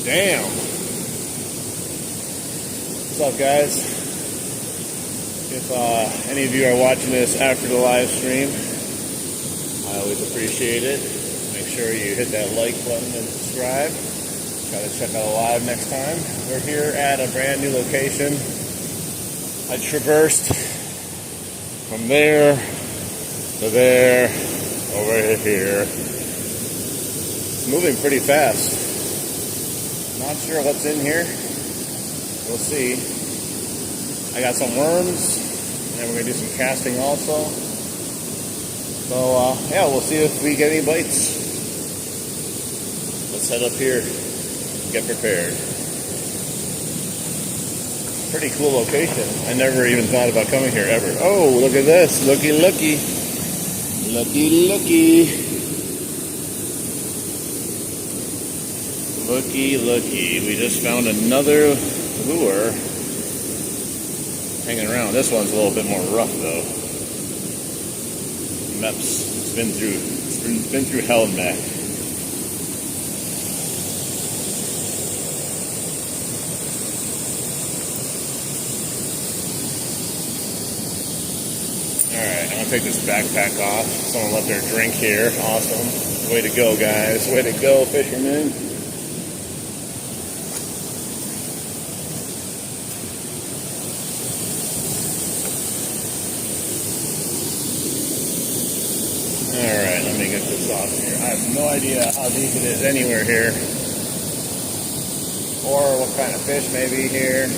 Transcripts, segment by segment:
Damn. What's up, guys? If any of you are watching this after the live stream, I always appreciate it. Make sure you hit that like button and subscribe. Try to check out a live next time. We're here at a brand new location. I traversed from there to there, over here. It's moving pretty fast. Not sure what's in here. We'll see. I got some worms, and then we're gonna do some casting also. So yeah, we'll see if we get any bites. Let's head up here, get prepared. Pretty cool location. I never even thought about coming here ever. Oh, look at this. Looky, looky. Looky, looky. Looky, looky. We just found another lure hanging around. This one's a little bit more rough though. It's been through hell and back. Alright, I'm gonna take this backpack off. Someone left their drink here. Awesome. Way to go, guys. Way to go, fishermen. Alright, let me get this off here. I have no idea how deep it is anywhere here. Or what kind of fish may be here.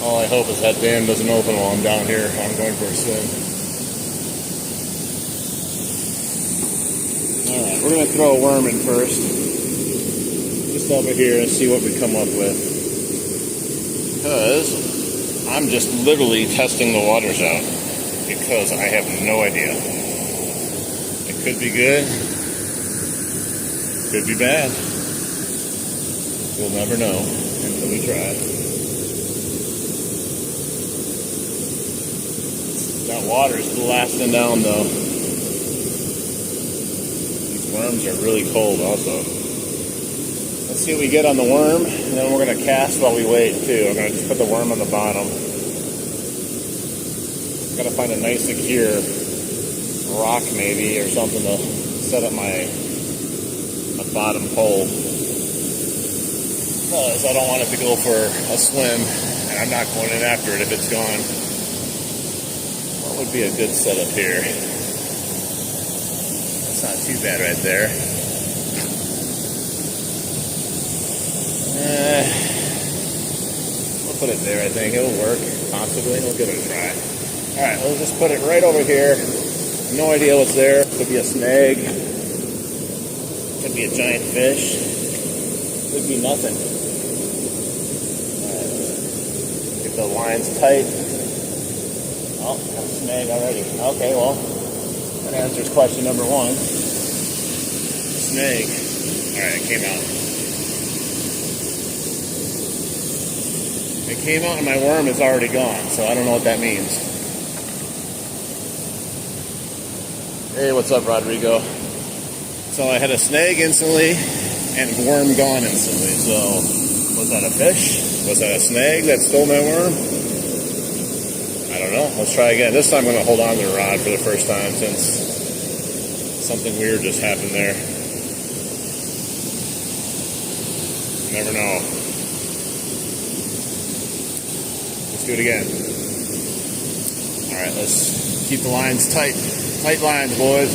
All I hope is that dam doesn't open while I'm down here. I'm going for a swim. Alright, we're going to throw a worm in first. Just over here and see what we come up with. Because I'm just literally testing the waters out. Because I have no idea. It could be good. Could be bad. We'll never know until we try. That water's blasting down though. These worms are really cold also. Let's see what we get on the worm, and then we're going to cast while we wait too. I'm going to just put the worm on the bottom. Got to find a nice secure rock maybe or something to set up my bottom pole. Because I don't want it to go for a swim, and I'm not going in after it if it's gone. Would be a good setup here. That's not too bad right there. We'll put it there, I think. It'll work. Possibly. We'll give it a try. Alright, we'll just put it right over here. No idea what's there. Could be a snag. Could be a giant fish. Could be nothing. Alright. Get the lines tight. Oh, got a snag already. Okay, well, that answers question number one. Snag. Alright, it came out. It came out and my worm is already gone, so I don't know what that means. Hey, what's up, Rodrigo? So I had a snag instantly and worm gone instantly. So, was that a fish? Was that a snag that stole my worm? I don't know. Let's try again. This time I'm going to hold on to the rod for the first time since something weird just happened there. You never know. Let's do it again. Alright, let's keep the lines tight. Tight lines, boys.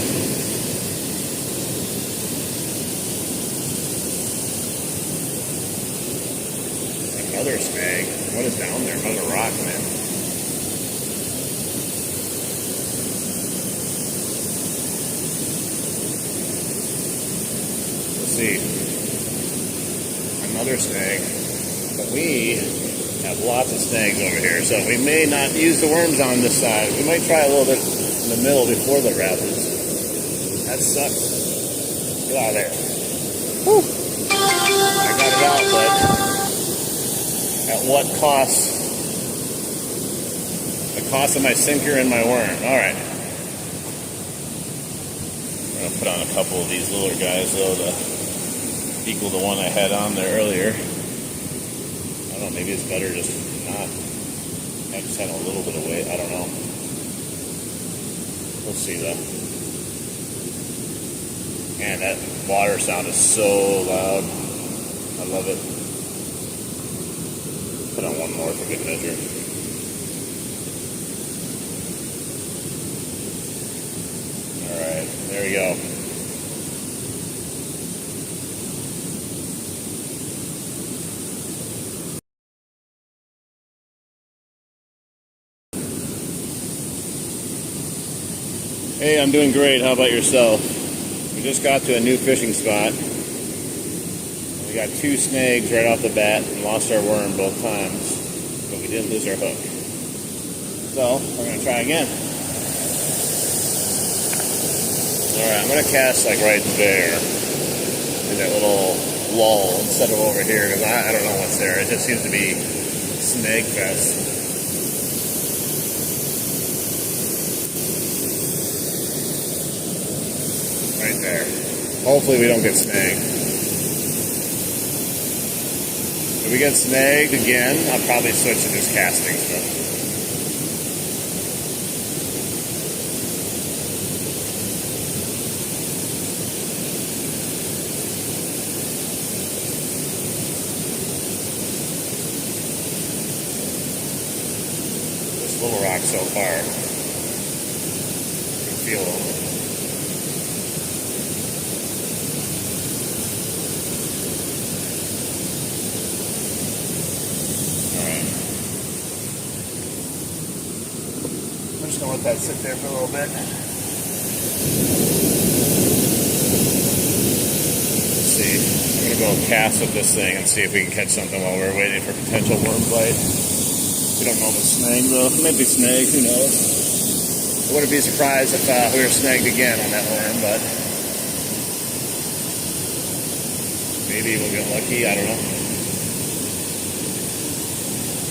Another snag. What is down there? Another rock, man. See, another snag, but we have lots of snags over here, so we may not use the worms on this side. We might try a little bit in the middle before the rapids. That sucks. Get out of there. Whew. I got it out, but at what cost? The cost of my sinker and my worm. Alright. I'm going to put on a couple of these lure guys, though, to equal the one I had on there earlier. I don't know, maybe it's better just not. I just had a little bit of weight, I don't know. We'll see though. Man, that water sound is so loud. I love it. Put on one more for good measure. Alright, there we go. Hey, I'm doing great. How about yourself? We just got to a new fishing spot. We got 2 snags right off the bat and lost our worm both times, but we didn't lose our hook. So, we're going to try again. Alright, I'm going to cast like right there in that little lull instead of over here because I don't know what's there. It just seems to be snag fest. Right there. Hopefully we don't get snagged. If we get snagged again, I'll probably switch to just casting stuff. This little rock so far. You can feel it. I'm just going to let that sit there for a little bit. Let's see. I'm going to go cast with this thing and see if we can catch something while we're waiting for potential worm bite. We don't know if it's snag though. It might be snag, who knows. I wouldn't be surprised if we were snagged again on that worm, but maybe we'll get lucky. I don't know.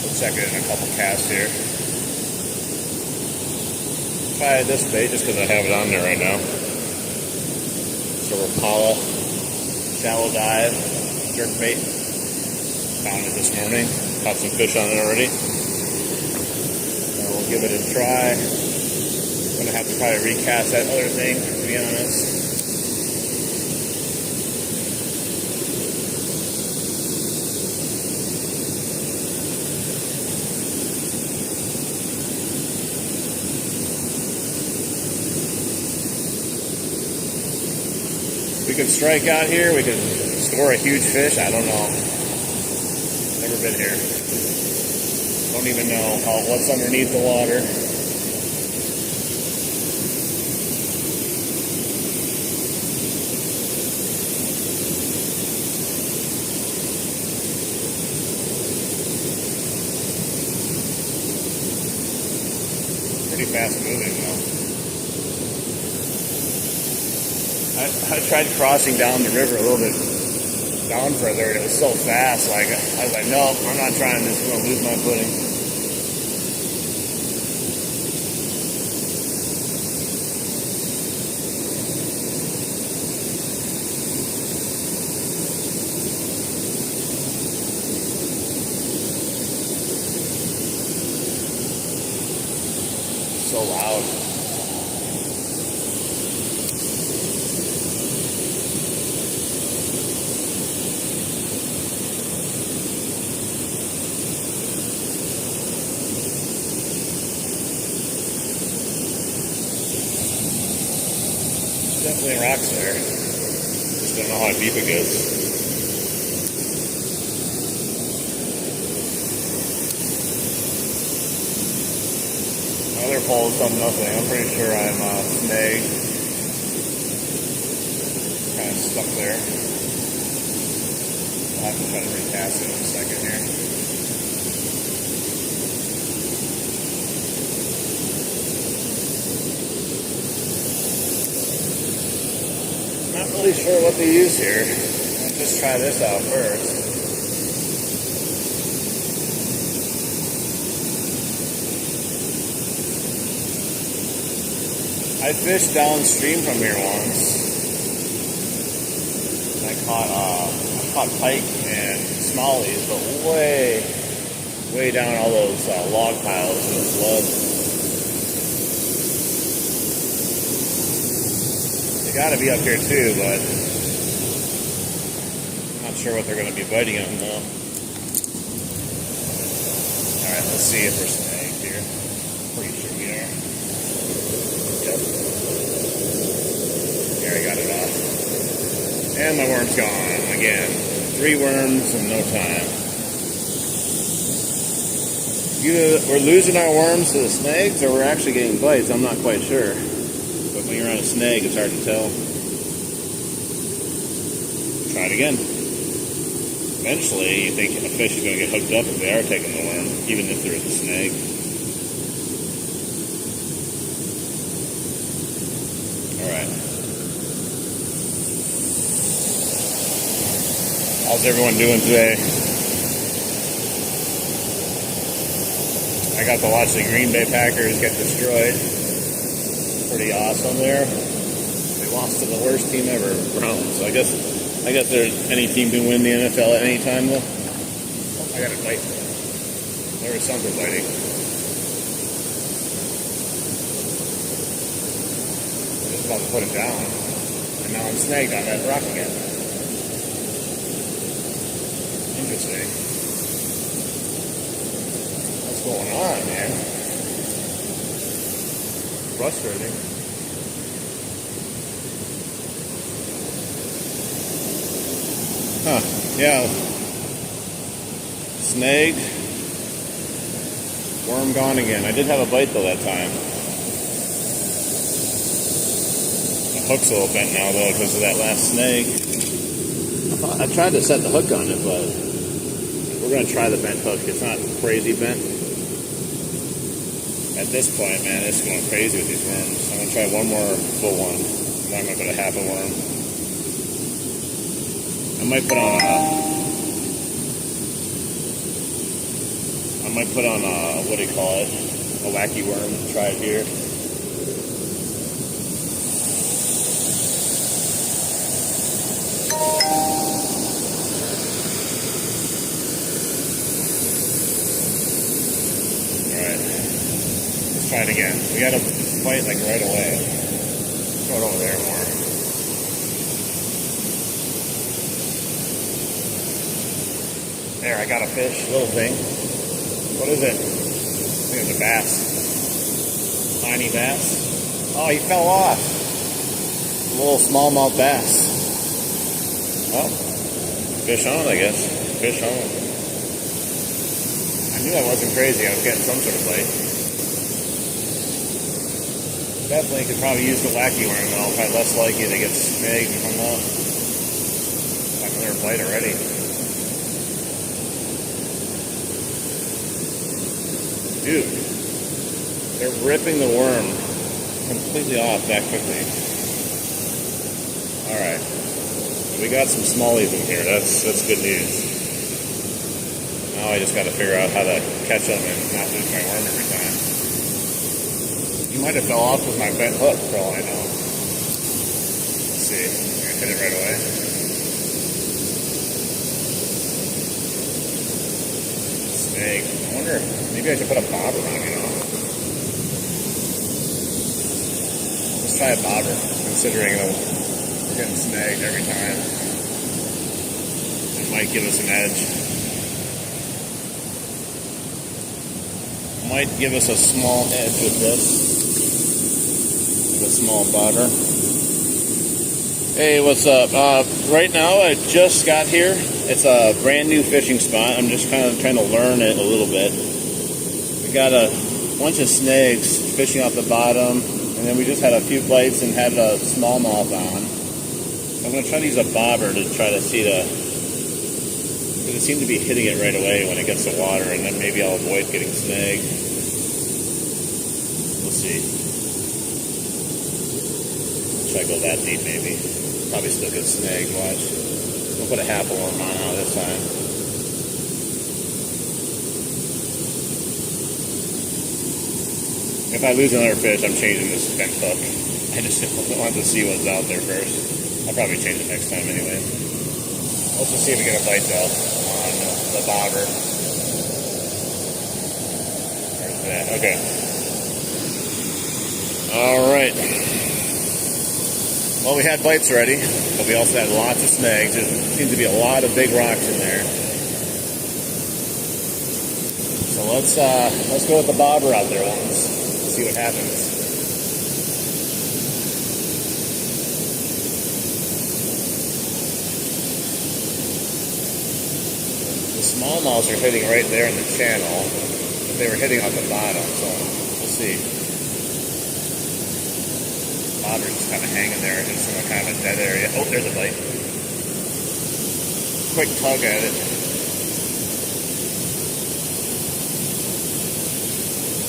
We'll check it in a couple casts here. Try this bait just because I have it on there right now. So Rapala shallow dive jerk bait. Found it this morning. Caught some fish on it already. We'll give it a try. I'm gonna have to probably recast that other thing, to be honest. We could strike out here, we could score a huge fish, I don't know. Never been here. Don't even know what's underneath the water. Pretty fast moving though. I tried crossing down the river a little bit down further, and it was so fast. Like I was like, no, I'm not trying this. I'm gonna lose my footing. So loud. Definitely rocks there. Just don't know how deep it gets. My other pole's done nothing. I'm pretty sure I'm snagged. Kind of stuck there. I'll have to try to recast it in a second here. Not really sure what to use here. I'll just try this out first. I fished downstream from here once. I caught pike and smallies, but way down all those log piles in the flood. They got to be up here too, but I'm not sure what they're going to be biting on though. All right, let's see if we're snagged here. Pretty sure we are. Yep. There, I got it off. And my worm's gone again. 3 worms in no time. Either we're losing our worms to the snags or we're actually getting bites. I'm not quite sure. But when you're on a snag, it's hard to tell. Try it again. Eventually, you think a fish is going to get hooked up if they are taking the worm, even if there is a snag. Alright. How's everyone doing today? I got to watch the Green Bay Packers get destroyed. Pretty awesome there. They lost to the worst team ever, Browns. So I guess any team can win the NFL at any time though. Oh, I got a bite. There was something biting. I was about to put it down. And now I'm snagged on that rock again. Interesting. What's going on, man? Frustrating. Huh, yeah. Snag. Worm gone again. I did have a bite though that time. The hook's a little bent now though because of that last snag. I tried to set the hook on it, but we're going to try the bent hook. It's not crazy bent. At this point, man, it's going crazy with these worms. I'm going to try one more full one. And then I'm going to put a half a worm. I might put on a, what do you call it? A wacky worm. Try it here. Try it again. We got to fight like right away. Throw it over there more. There, I got a fish, little thing. What is it? I think it's a bass. Tiny bass. Oh, he fell off. A little smallmouth bass. Well, fish on, I guess. Fish on. I knew I wasn't crazy. I was getting some sort of bite. Definitely could probably use the wacky worm though. Probably less likely to get snagged and hung up. Got another bite already. Dude, they're ripping the worm completely off that quickly. Alright. We got some smallies in here. That's good news. Now I just got to figure out how to catch them and not lose my worm every time. You might have fell off with my bent hook, for all I know. Let's see. I'm going to hit it right away. Snake. I wonder, maybe I should put a bobber on, you know? Let's try a bobber, considering we're getting snagged every time. It might give us an edge. Might give us a small edge with this. A small bobber. Hey, what's up? Right now, I just got here. It's a brand new fishing spot. I'm just kind of trying to learn it a little bit. We got a bunch of snags fishing off the bottom, and then we just had a few bites and had a smallmouth on. I'm going to try to use a bobber to try to see because it seemed to be hitting it right away when it gets to water, and then maybe I'll avoid getting snagged. We'll see. Try to go that deep, maybe. Probably still get snagged, watch. We'll put a half a worm on now this time. If I lose another fish, I'm changing this bent hook. I just want to see what's out there first. I'll probably change it next time anyway. Let's just see if we get a bite though on the bobber. There's that. Okay. All right. Well, we had bites already, but we also had lots of snags. There seems to be a lot of big rocks in there. So let's go with the bobber out there once. See what happens. The smallmouths are hitting right there in the channel, but they were hitting off the bottom, so we'll see. Bobber's just kind of hanging there, just in a kind of a dead area. Oh, there's a bite. Quick tug at it.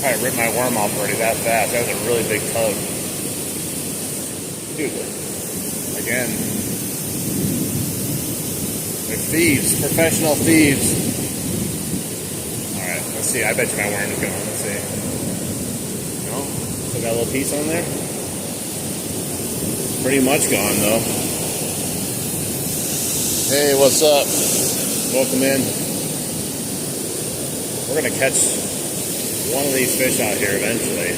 I ripped my worm off already that fast. That was a really big tug. Dude, again, they're thieves, professional thieves. Alright, let's see. I bet you my worm is going. Let's see. No? Still got a little piece on there? Pretty much gone, though. Hey, what's up? Welcome in. We're going to catch one of these fish out here eventually.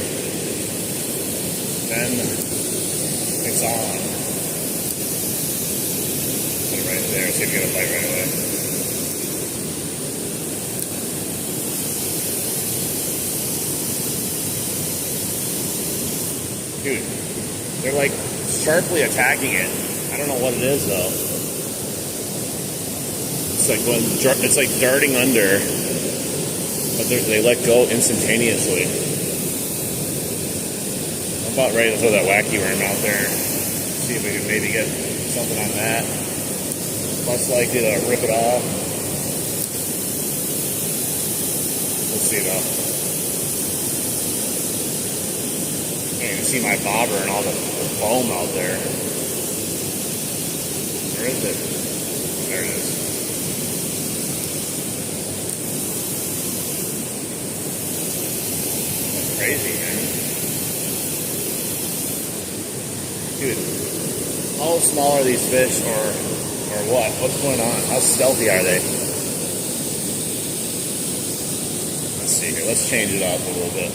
Then it's on. Put it right there. See if you get a bite right away. Dude, they're like sharply attacking it. I don't know what it is though. It's like darting under, but they let go instantaneously. I'm about ready to throw that wacky worm out there. See if we can maybe get something on that. Less likely to rip it off. We'll see though. You can see my bobber and all the foam out there. Where is it? There it is. That's crazy, man. Dude, how small are these fish, or what? What's going on? How stealthy are they? Let's see here. Let's change it up a little bit.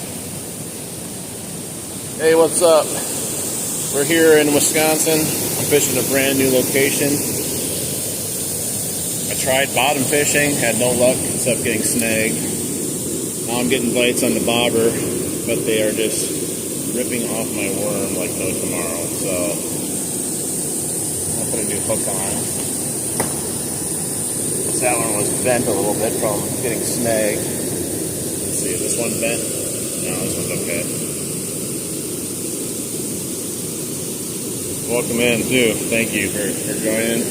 Hey, what's up? We're here in Wisconsin. I'm fishing a brand new location. I tried bottom fishing, had no luck except getting snagged. Now I'm getting bites on the bobber, but they are just ripping off my worm like no tomorrow. So I'll put a new hook on. That one was bent a little bit from getting snagged. Let's see, is this one bent? No, this one's okay. Welcome in too. Thank you for joining,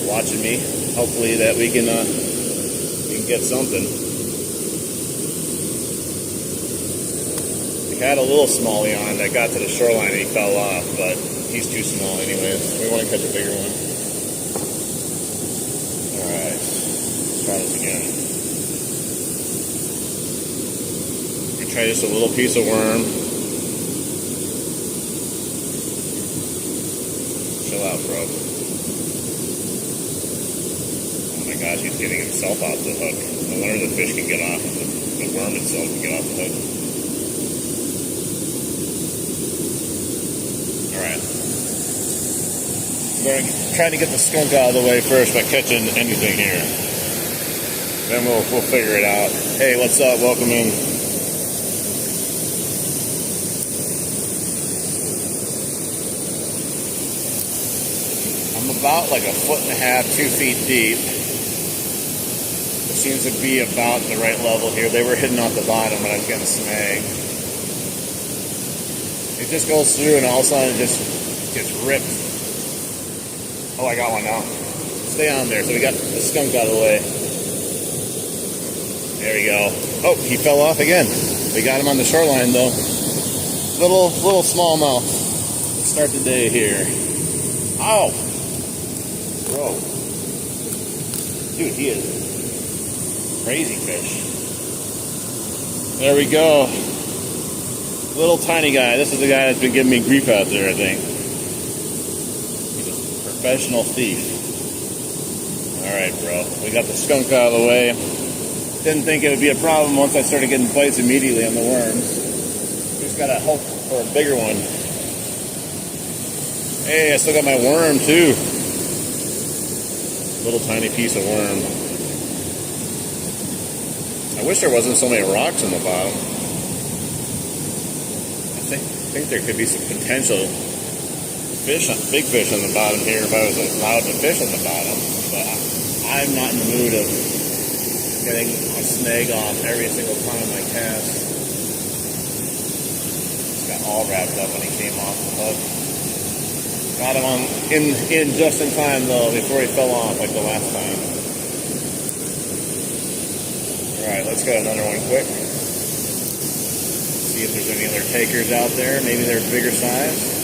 watching me. Hopefully that we can get something. We had a little smallie on that got to the shoreline and he fell off, but he's too small anyways. We want to catch a bigger one. Alright, let's try this again. We try just a little piece of worm. Chill out, bro. Oh my gosh, he's getting himself off the hook. No wonder the fish can get off. The worm itself can get off the hook. Alright. We're trying to get the skunk out of the way first by catching anything here. Then we'll figure it out. Hey, what's up? Welcome in. About like 1.5 feet, 2 feet deep. It seems to be about the right level here. They were hitting off the bottom, but I was getting snagged. It just goes through and all of a sudden it just gets ripped. Oh, I got one now. Stay on there. So we got the skunk out of the way. There we go. Oh, he fell off again. We got him on the shoreline though. Little smallmouth. Let's start the day here. Ow! Bro, dude, he is crazy fish. There we go. Little tiny guy. This is the guy that's been giving me grief out there, I think. He's a professional thief. Alright, bro. We got the skunk out of the way. Didn't think it would be a problem once I started getting bites immediately on the worms. Just gotta hope for a bigger one. Hey, I still got my worm too. Little tiny piece of worm. I wish there wasn't so many rocks on the bottom. I think there could be some potential fish, big fish on the bottom here if I was allowed to fish on the bottom. But I'm not in the mood of getting a snag off every single time I cast. Just got all wrapped up when he came off the hook. Got him on in just in time though, before he fell off like the last time. Alright, let's get another one quick. See if there's any other takers out there. Maybe they're bigger size.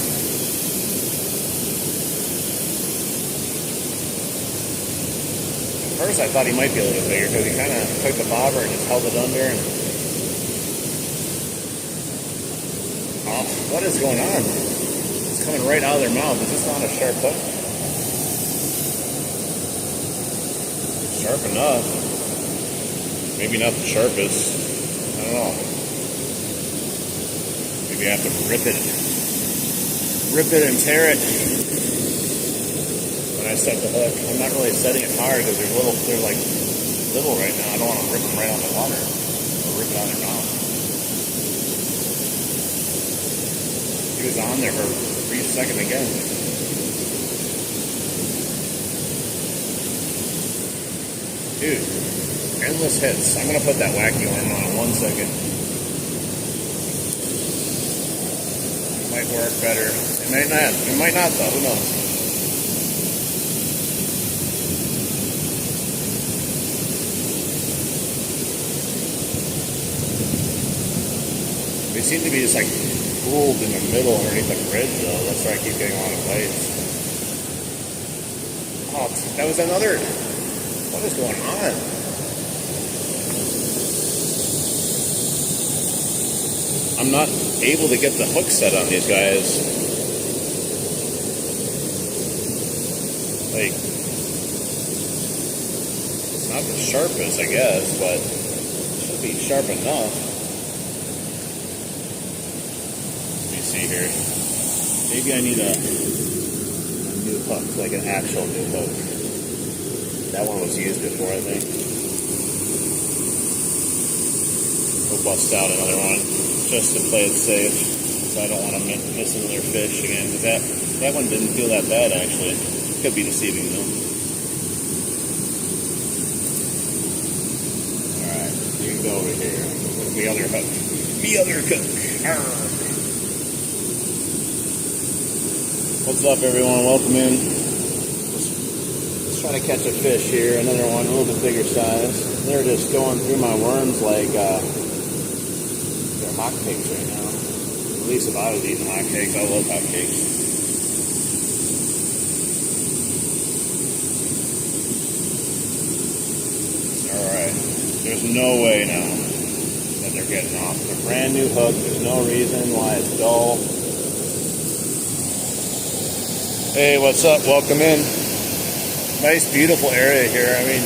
At first I thought he might be a little bigger because he kind of took the bobber and just held it under. And oh, what is going on? It's coming right out of their mouth. Is this not a sharp hook? Sharp enough. Maybe not the sharpest. I don't know. Maybe I have to rip it and tear it when I set the hook. I'm not really setting it hard because they're like little right now. I don't want to rip them right on the water or rip it on their mouth. He was on there for a brief second again. Dude, endless hits. I'm going to put that wacky line on in 1 second. It might work better. It might not. It might not though. Who knows? They seem to be just like pooled in the middle underneath the bridge though. That's where I keep getting a lot of bites. Oh, that was another. What is going on? I'm not able to get the hook set on these guys. Like, it's not the sharpest, I guess, but it should be sharp enough. Let me see here. Maybe I need a new hook, like an actual new hook. That one was used before, I think. We'll bust out another one just to play it safe, so I don't want to miss another fish again. Because that one didn't feel that bad, actually. Could be deceiving, though. Alright, you can go over here. With the other hook. The other hook. Arr. What's up, everyone? Welcome in. Trying to catch a fish here, another one, a little bit bigger size. They're just going through my worms like they're hotcakes right now. At least if I was eating hotcakes, I love hotcakes. Alright, there's no way now that they're getting off. It's a brand new hook, there's no reason why it's dull. Hey, what's up? Welcome in. Nice, beautiful area here. I mean,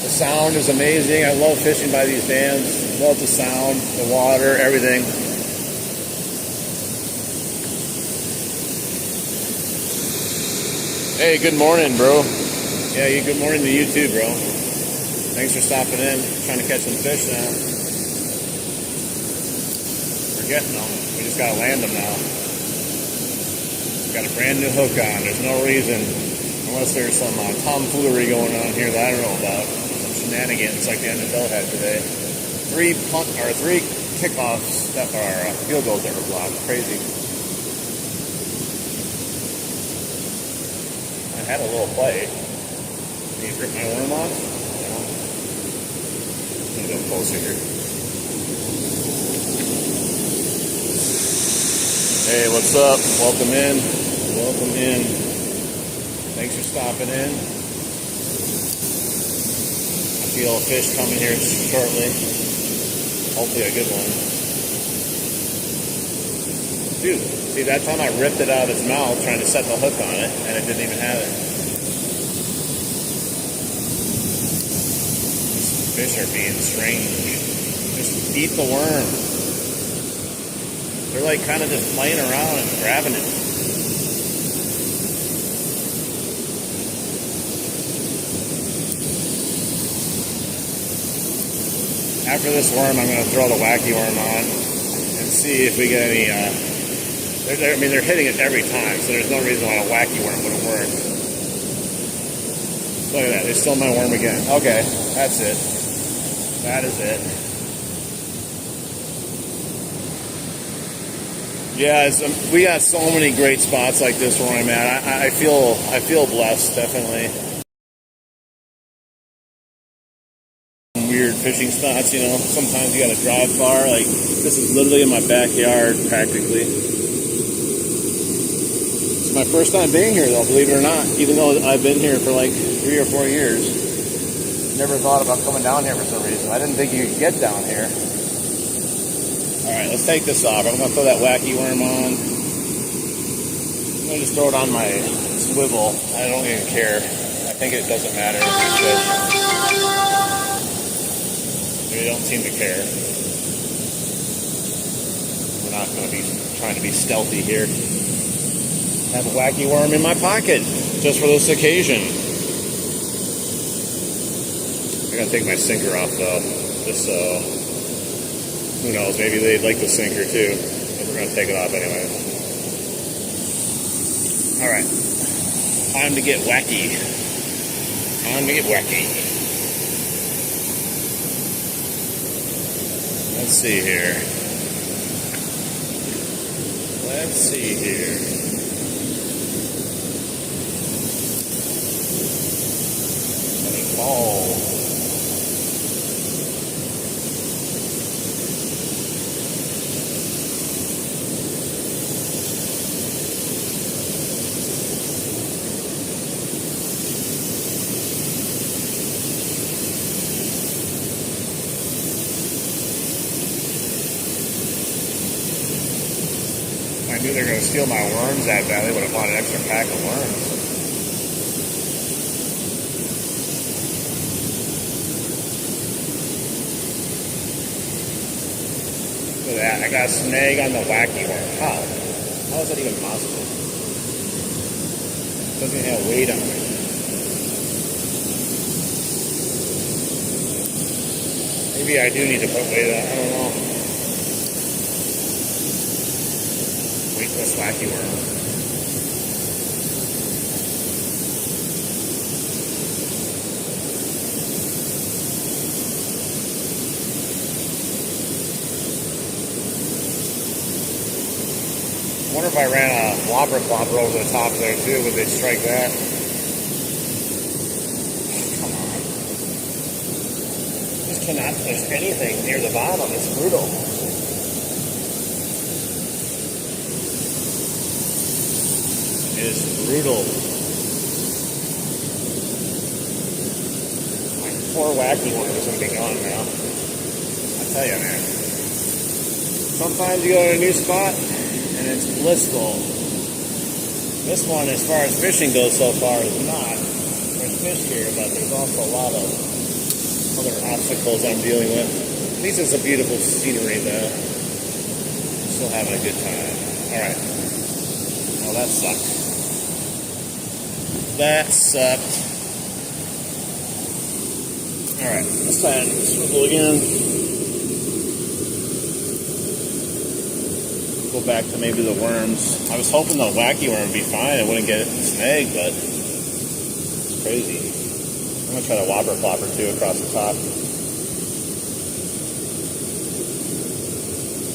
the sound is amazing. I love fishing by these dams. Love the sound, the water, everything. Hey, good morning, bro. Yeah, good morning to you too, bro. Thanks for stopping in. Trying to catch some fish now. We're getting them. We just gotta land them now. Got a brand new hook on. There's no reason. Unless there's some tomfoolery going on here that I don't know about. Some shenanigans like the NFL had today. Three kickoffs that are field goals that were blocked. Crazy. I had a little play. Can you rip my worm off? No. I'm going to go closer here. Hey, what's up? Welcome in. Welcome in. Thanks for stopping in. I feel a fish coming here shortly. Hopefully a good one. Dude, see that time I ripped it out of its mouth trying to set the hook on it and it didn't even have it. fish are being strange. Just eat the worm. They're like kind of just playing around and grabbing it. After this worm, I'm going to throw the wacky worm on and see if we get any, I mean, they're hitting it every time, so there's no reason why a wacky worm wouldn't work. Look at that, they stole my worm again. Okay, that's it. That is it. Yeah, we got so many great spots like this where I'm at. I feel blessed, definitely. Weird fishing spots, you know. Sometimes you gotta drive far. Like, this is literally in my backyard, practically. It's my first time being here, though, believe it or not. Even though I've been here for like 3 or 4 years. Never thought about coming down here for some reason. I didn't think you could get down here. Alright, let's take this off. I'm gonna throw that wacky worm on. I'm gonna just throw it on my swivel. I don't even care. I think it doesn't matter if you fish. They don't seem to care. We're not going to be trying to be stealthy here. I have a wacky worm in my pocket just for this occasion. I got to take my sinker off though, just so, who knows, maybe they'd like the sinker too. But we're going to take it off anyway. Alright, time to get wacky. Time to get wacky. Let's see here. Let's see here. Let it fall. I knew they were going to steal my worms that bad, they would have bought an extra pack of worms. Look at that, I got a snag on the wacky worm. How? How is that even possible? It doesn't even have weight on it. Maybe I do need to put weight on it, I don't know. Weightless wacky worm. I wonder if I ran a whopper clopper over the top there too, would they strike that? Come on. Just cannot fish anything near the bottom, it's brutal. It is brutal. My poor wacky one is going to be gone now. I tell you, man. Sometimes you go to a new spot and it's blissful. This one, as far as fishing goes so far, is not. There's fish here, but there's also a lot of other obstacles I'm dealing with. At least it's a beautiful scenery, though. Still having a good time. Alright. Well, that sucked. That sucked. Alright, let's try the swivel again. Go back to maybe the worms. I was hoping the wacky worm would be fine. I wouldn't get snagged, but it's crazy. I'm going to try the whopper plopper too across the top.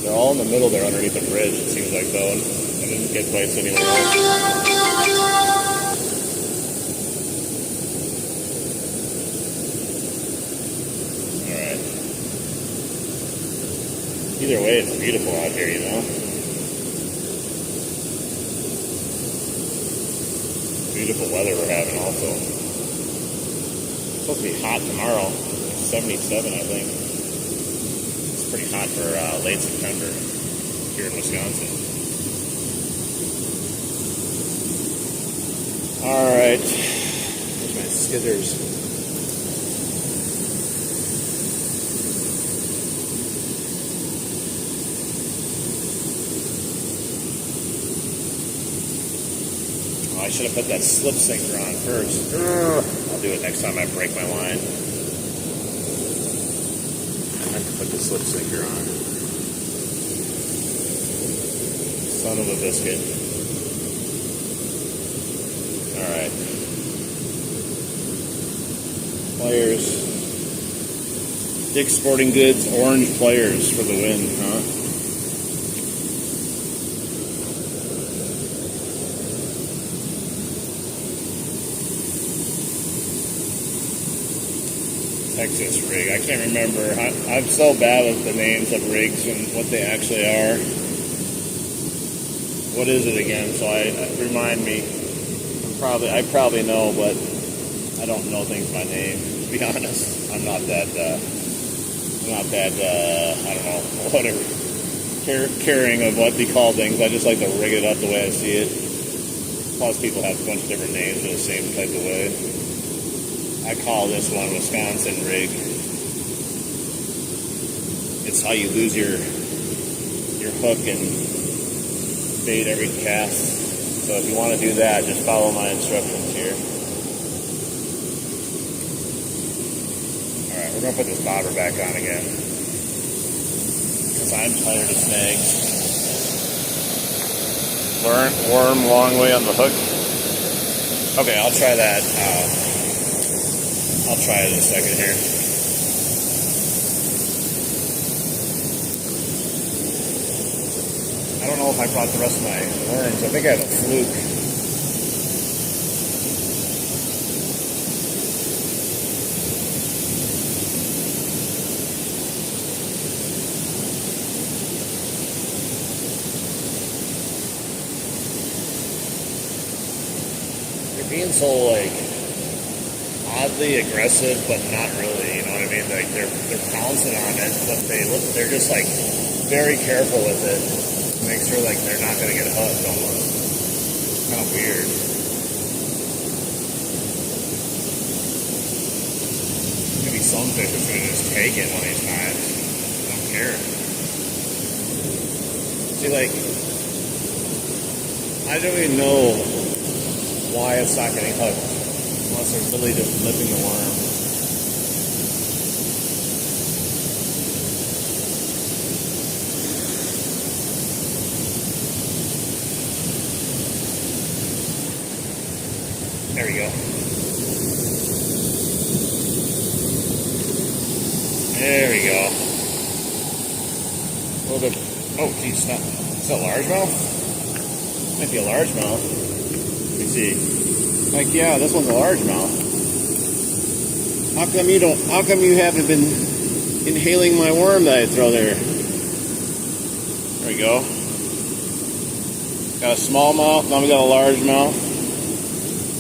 They're all in the middle there underneath the bridge, it seems like, though. I didn't get bites anywhere else. Either way, it's beautiful out here, you know? Beautiful weather we're having also. It's supposed to be hot tomorrow. It's 77, I think. It's pretty hot for late September here in Wisconsin. Alright. There's my skizzers. Oh, I should have put that slip sinker on first. I'll do it next time I break my line. I meant to put the slip sinker on. Son of a biscuit. Alright. Pliers. Dick's Sporting Goods orange pliers for the win, huh? Texas rig. I can't remember. I'm so bad with the names of rigs and what they actually are. What is it again? So remind me. I probably know, but I don't know things by name. To be honest, I'm not that. I don't know, whatever. Caring of what they call things. I just like to rig it up the way I see it. Plus, people have a bunch of different names in the same type of way. I call this one Wisconsin rig. It's how you lose your hook and bait every cast. So if you want to do that, just follow my instructions here. Alright, we're going to put this bobber back on again. Because I'm tired of snags. Worm long way on the hook. Okay, I'll try that. I'll try it in a second here. I don't know if I brought the rest of my worms. I think I have a fluke. They're being so like oddly aggressive, but not really. You know what I mean? Like they're pouncing on it, but they're just like very careful with it. Make sure like they're not going to get hooked almost. It's kind of weird. Maybe some fish is going to just take it one of these times. I don't care. See, like, I don't even know why it's not getting hooked unless they're really just flipping the worm. There we go. There we go. A little bit. Oh, geez, stop. Is that largemouth? Might be a largemouth. Let me see. Like, yeah, this one's a largemouth. How come you haven't been inhaling my worm that I throw there? There we go. Got a smallmouth. Now we got a largemouth.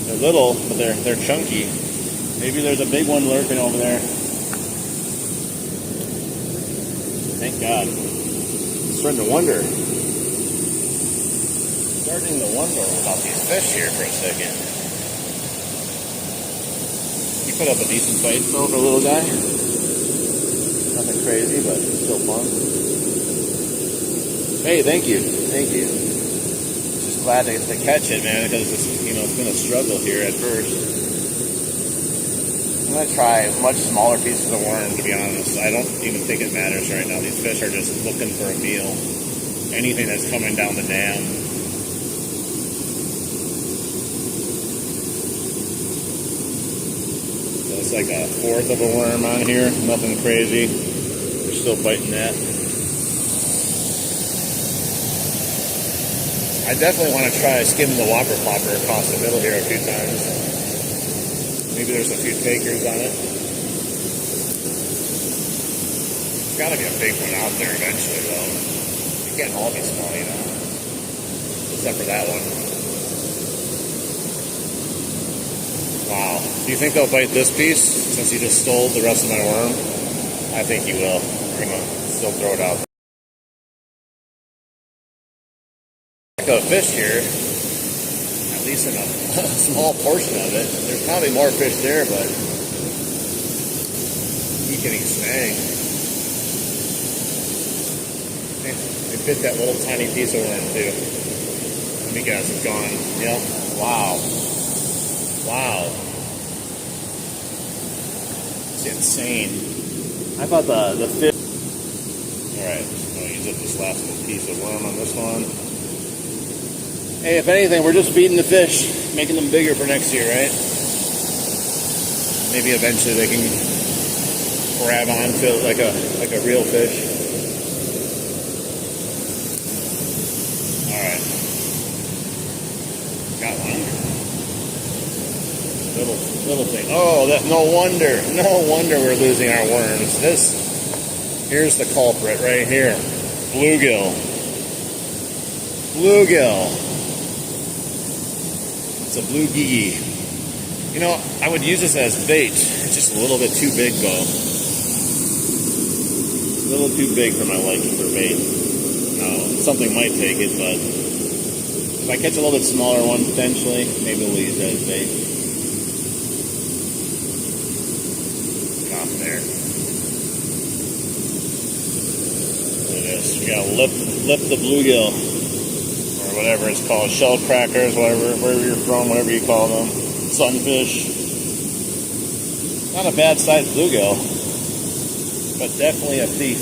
They're little, but they're chunky. Maybe there's a big one lurking over there. Thank God. I'm starting to wonder about these fish here for a second. You put up a decent fight though for a little guy. Nothing crazy, but still fun. Hey, thank you. Just glad to catch it, man, because it's been a struggle here at first. I'm gonna try much smaller pieces of worm, to be honest. I don't even think it matters right now. These fish are just looking for a meal. Anything that's coming down the dam. So it's like a fourth of a worm on here. Nothing crazy. We're still biting that. I definitely want to try skimming the whopper plopper across the middle here a few times. Maybe there's a few takers on it. There's got to be a big one out there eventually, though. It can't all be small, you know. Except for that one. Wow. Do you think they'll bite this piece since he just stole the rest of my worm? I think he will. We're going to still throw it out. A fish here, at least in a small portion of it. There's probably more fish there, but keep getting snagged. They bit that little tiny piece of worm too. Let me guess, it's gone. Yep. Wow. Wow. It's insane. I thought the fish... Alright, I'm going to use up this last little piece of worm on this one. Hey, if anything, we're just feeding the fish, making them bigger for next year, right? Maybe eventually they can grab onto it like a real fish. Alright. Got one. Little thing. Oh, no wonder we're losing our worms. Here's the culprit right here. Bluegill. It's a bluegill. You know, I would use this as bait. It's just a little bit too big, though. A little too big for my liking for bait. Something might take it, but if I catch a little bit smaller one, potentially, maybe we'll use that as bait. Get off there. Look at this. We gotta lip the bluegill, or whatever it's called, shell crackers, wherever you're from, whatever you call them. Sunfish. Not a bad sized bluegill, but definitely a thief.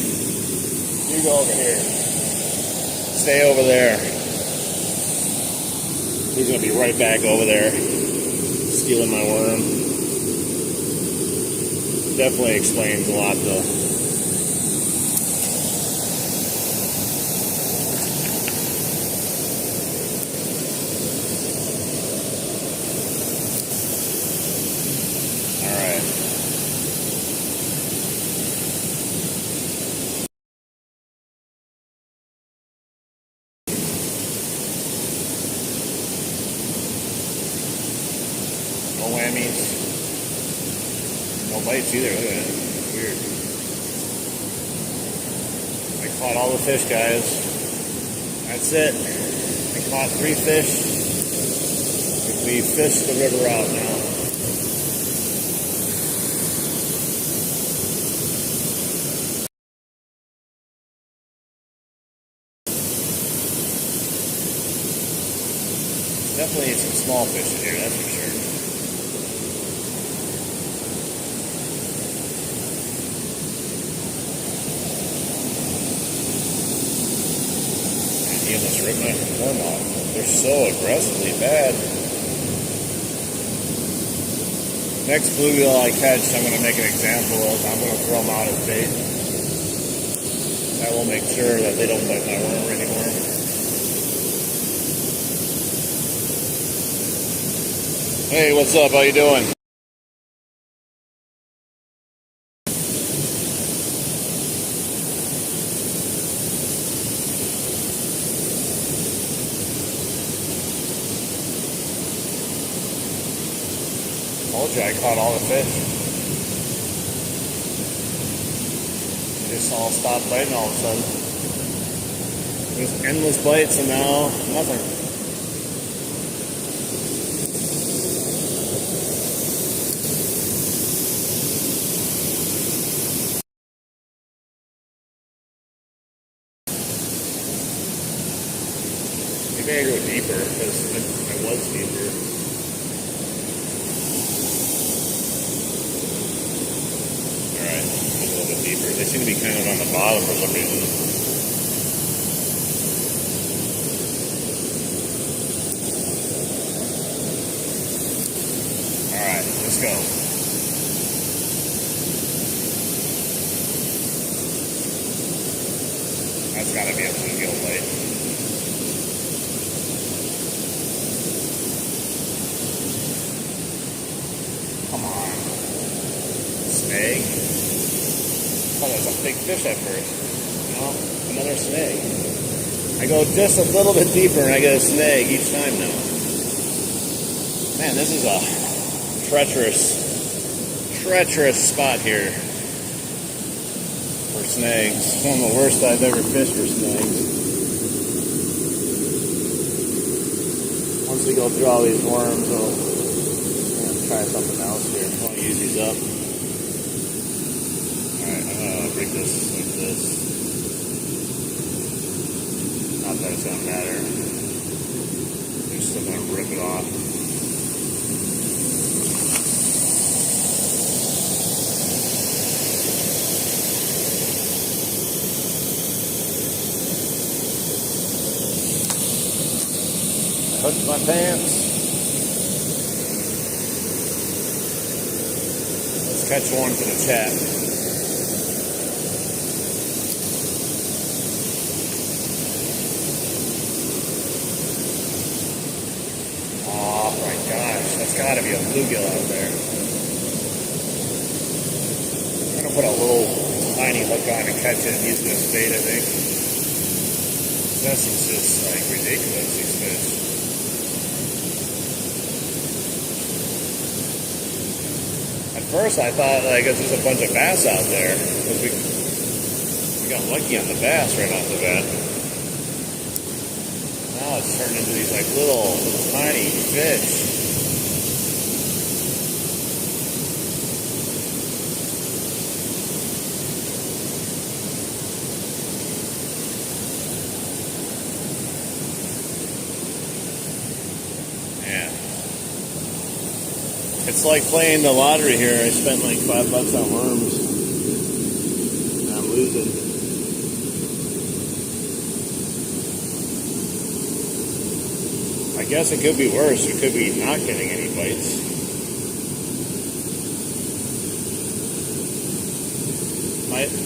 You go over here. Stay over there. He's gonna be right back over there, stealing my worm. Definitely explains a lot, though. No whammies. No bites either. Look at that. Weird. I caught all the fish, guys. That's it. I caught 3 fish. We fished the river out now. Definitely some small fish in here, that's for sure. He almost ripped my worm off. They're so aggressively bad. Next bluegill I catch, I'm going to make an example of. I'm going to throw them out as bait. That will make sure that they don't bite my worm anymore. Hey, what's up? How you doing? Told you I caught all the fish. They just all stopped biting all of a sudden. There's endless bites and now nothing. Maybe I go deeper because I was deeper. Alright, a little bit deeper. They seem to be kind of on the bottom for some reason. Alright, let's go. That's gotta be a bluegill bite. Come on. Snake. I thought that was a big fish at first. No, another snake. I go just a little bit deeper and I get a snake each time now. Man, this is a treacherous spot here for snakes. One of the worst I've ever fished for snakes. Once we go through all these worms, we'll try something else here. I want to use these up. Alright, I'm going to break this like this. Not that it's going to matter. There's still gonna rip it off. Hooked my pants. Let's catch one for the chat. Oh my gosh, that's gotta be a bluegill out there. I'm gonna put a little tiny hook on and catch it and use it as bait, I think. This is just like ridiculous, these fish. At first I thought like it was just a bunch of bass out there, because we got lucky on the bass right off the bat. Now it's turned into these like little tiny fish. Man. It's like playing the lottery here. I spent like $5 on worms. And I'm losing. I guess it could be worse. We could be not getting any bites.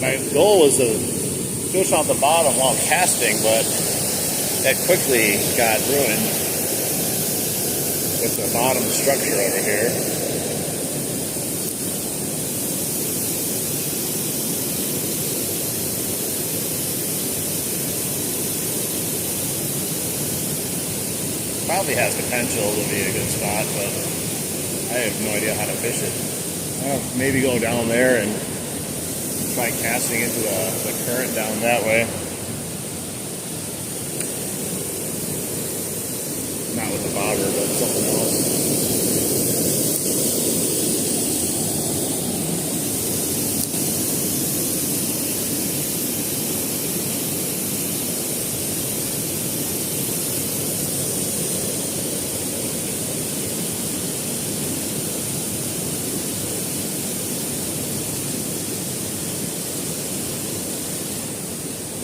My goal was to fish off the bottom while casting, but that quickly got ruined with the bottom structure over here. Probably has potential to be a good spot, but I have no idea how to fish it. I'll maybe go down there and try casting into the current down that way. Not with the bobber, but something else.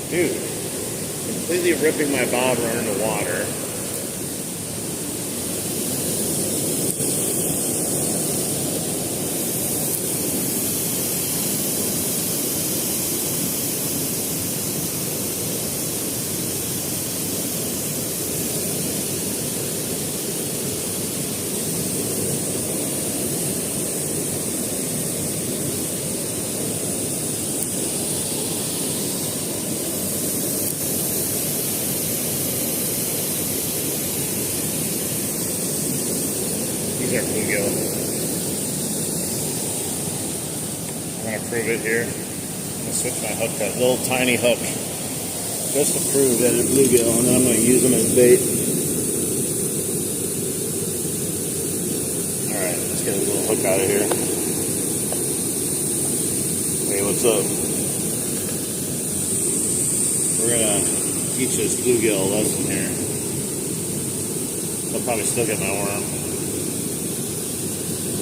Dude, completely ripping my bobber under the water. These are bluegill. I'm going to prove it here. I'm going to switch my hook to a little tiny hook just to prove that it's bluegill, and then I'm going to use them as bait. Alright, let's get a little hook out of here. Hey, what's up? We're going to teach this bluegill a lesson here. I'll probably still get my worm.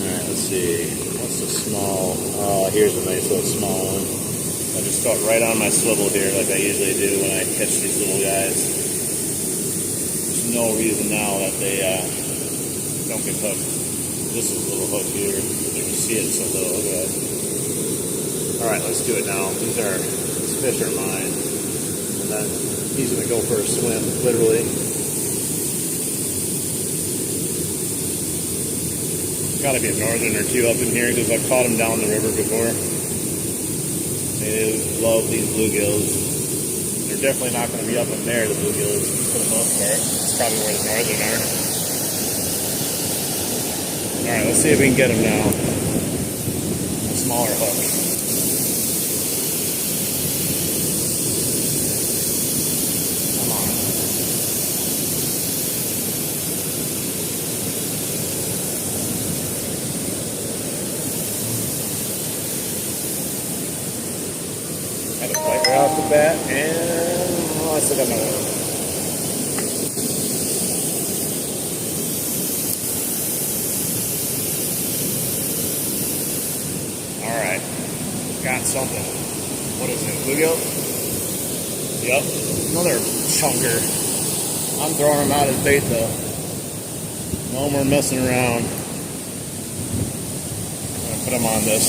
Alright, let's see. What's the small? Oh, here's a nice little small one. I just got right on my swivel here like I usually do when I catch these little guys. There's no reason now that they don't get hooked. This is a little hook here. You can see it so little. Look at that. Alright, let's do it now. These fish are mine. And then he's going to go for a swim, literally. Got to be a northern or two up in here because I've caught them down the river before. They love these bluegills. They're definitely not going to be up in there, the bluegills, for the most part. It's probably where the northern are. Alright, let's see if we can get them now. A smaller hook. Come on. Had a bite right off the bat, and I still got my worm. Got something. What is it? Bluegill? Yep. Another chunker. I'm throwing him out as bait though. No more messing around. I'm gonna put him on this.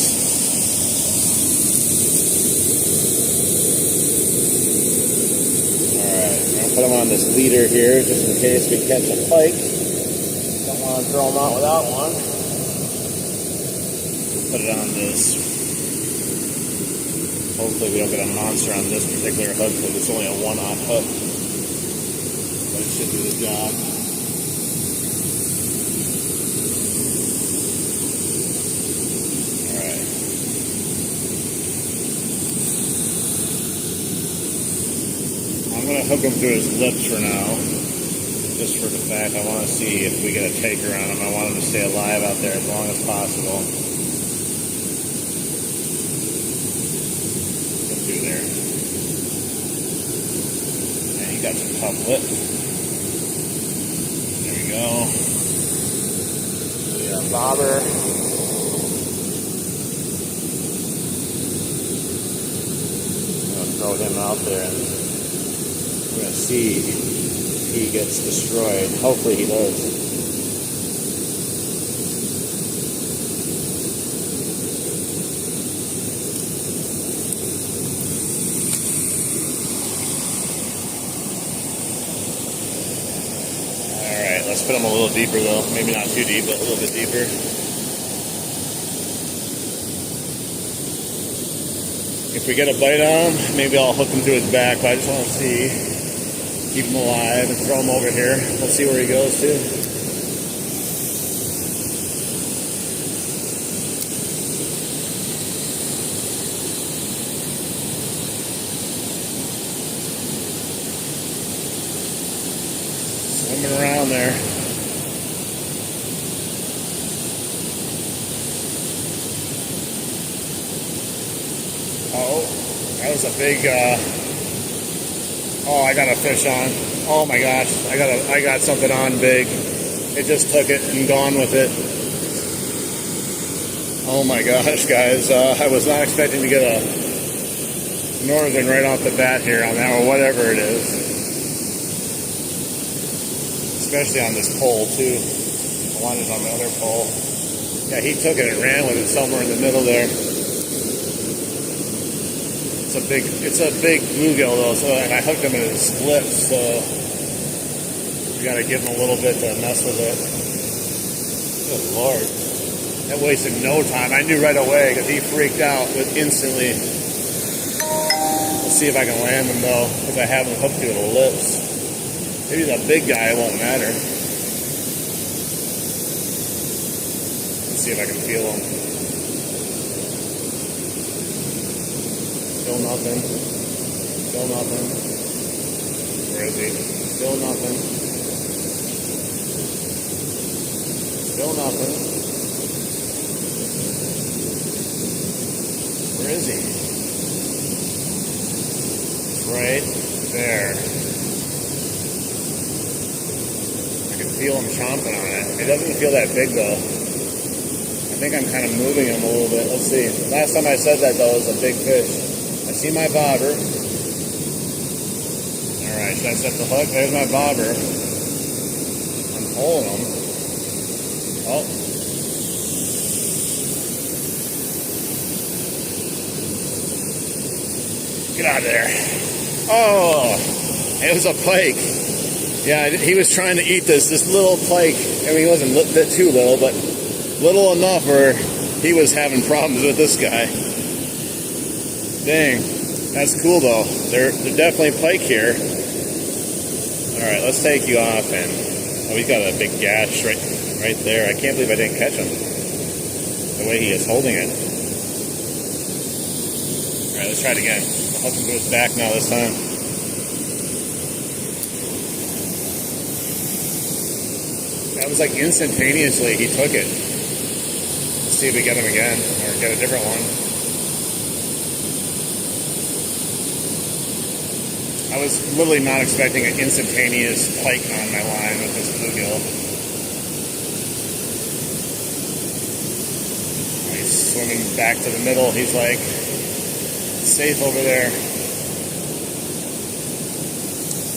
Alright, I'm gonna put him on this leader here just in case we catch a pike. Don't want to throw him out without one. Put it on this. Hopefully we don't get a monster on this particular hook because it's only a one-off hook. But it should do the job. Alright. I'm going to hook him through his lips for now. Just for the fact I want to see if we get a taker on him. I want him to stay alive out there as long as possible. There. And he got some tough lips. There we go. Yeah, bobber. I'm gonna throw him out there and we're gonna see if he gets destroyed. Hopefully he does. Let's put them a little deeper though. Maybe not too deep, but a little bit deeper. If we get a bite on him, maybe I'll hook him through his back, but I just want to see. Keep him alive and throw him over here. Let's see where he goes to. Swimming around there. Oh, that was a big, oh, I got a fish on. Oh my gosh, I got something on big. It just took it and gone with it. Oh my gosh, guys, I was not expecting to get a northern right off the bat here on that, or whatever it is. Especially on this pole too. I wanted it on the other pole. Yeah, he took it and ran with it somewhere in the middle there. It's a big bluegill though, so and I hooked him in his lips, so you gotta give him a little bit to mess with it. Good Lord. That wasted no time. I knew right away because he freaked out instantly. Let's see if I can land him though, because I have him hooked to the lips. Maybe he's a big guy, it won't matter. Let's see if I can feel him. Still nothing. Still nothing. Where is he? Still nothing. Still nothing. Where is he? It's right there. I can feel him chomping on it. It doesn't feel that big though. I think I'm kind of moving him a little bit. Let's see. Last time I said that though, it was a big fish. I see my bobber. Alright, should I set the hook? There's my bobber. I'm pulling him. Oh. Get out of there. Oh, it was a pike. Yeah, he was trying to eat this little pike. I mean, he wasn't a bit too little, but little enough where he was having problems with this guy. Dang, that's cool though. They're definitely pike here. All right, let's take you off, and oh, he's got a big gash right there. I can't believe I didn't catch him. The way he is holding it. All right, let's try it again. I'll hook him to his back now this time. That was like instantaneously he took it. Let's see if we get him again, or get a different one. I was literally not expecting an instantaneous pike on my line with this bluegill. He's swimming back to the middle. He's like, safe over there.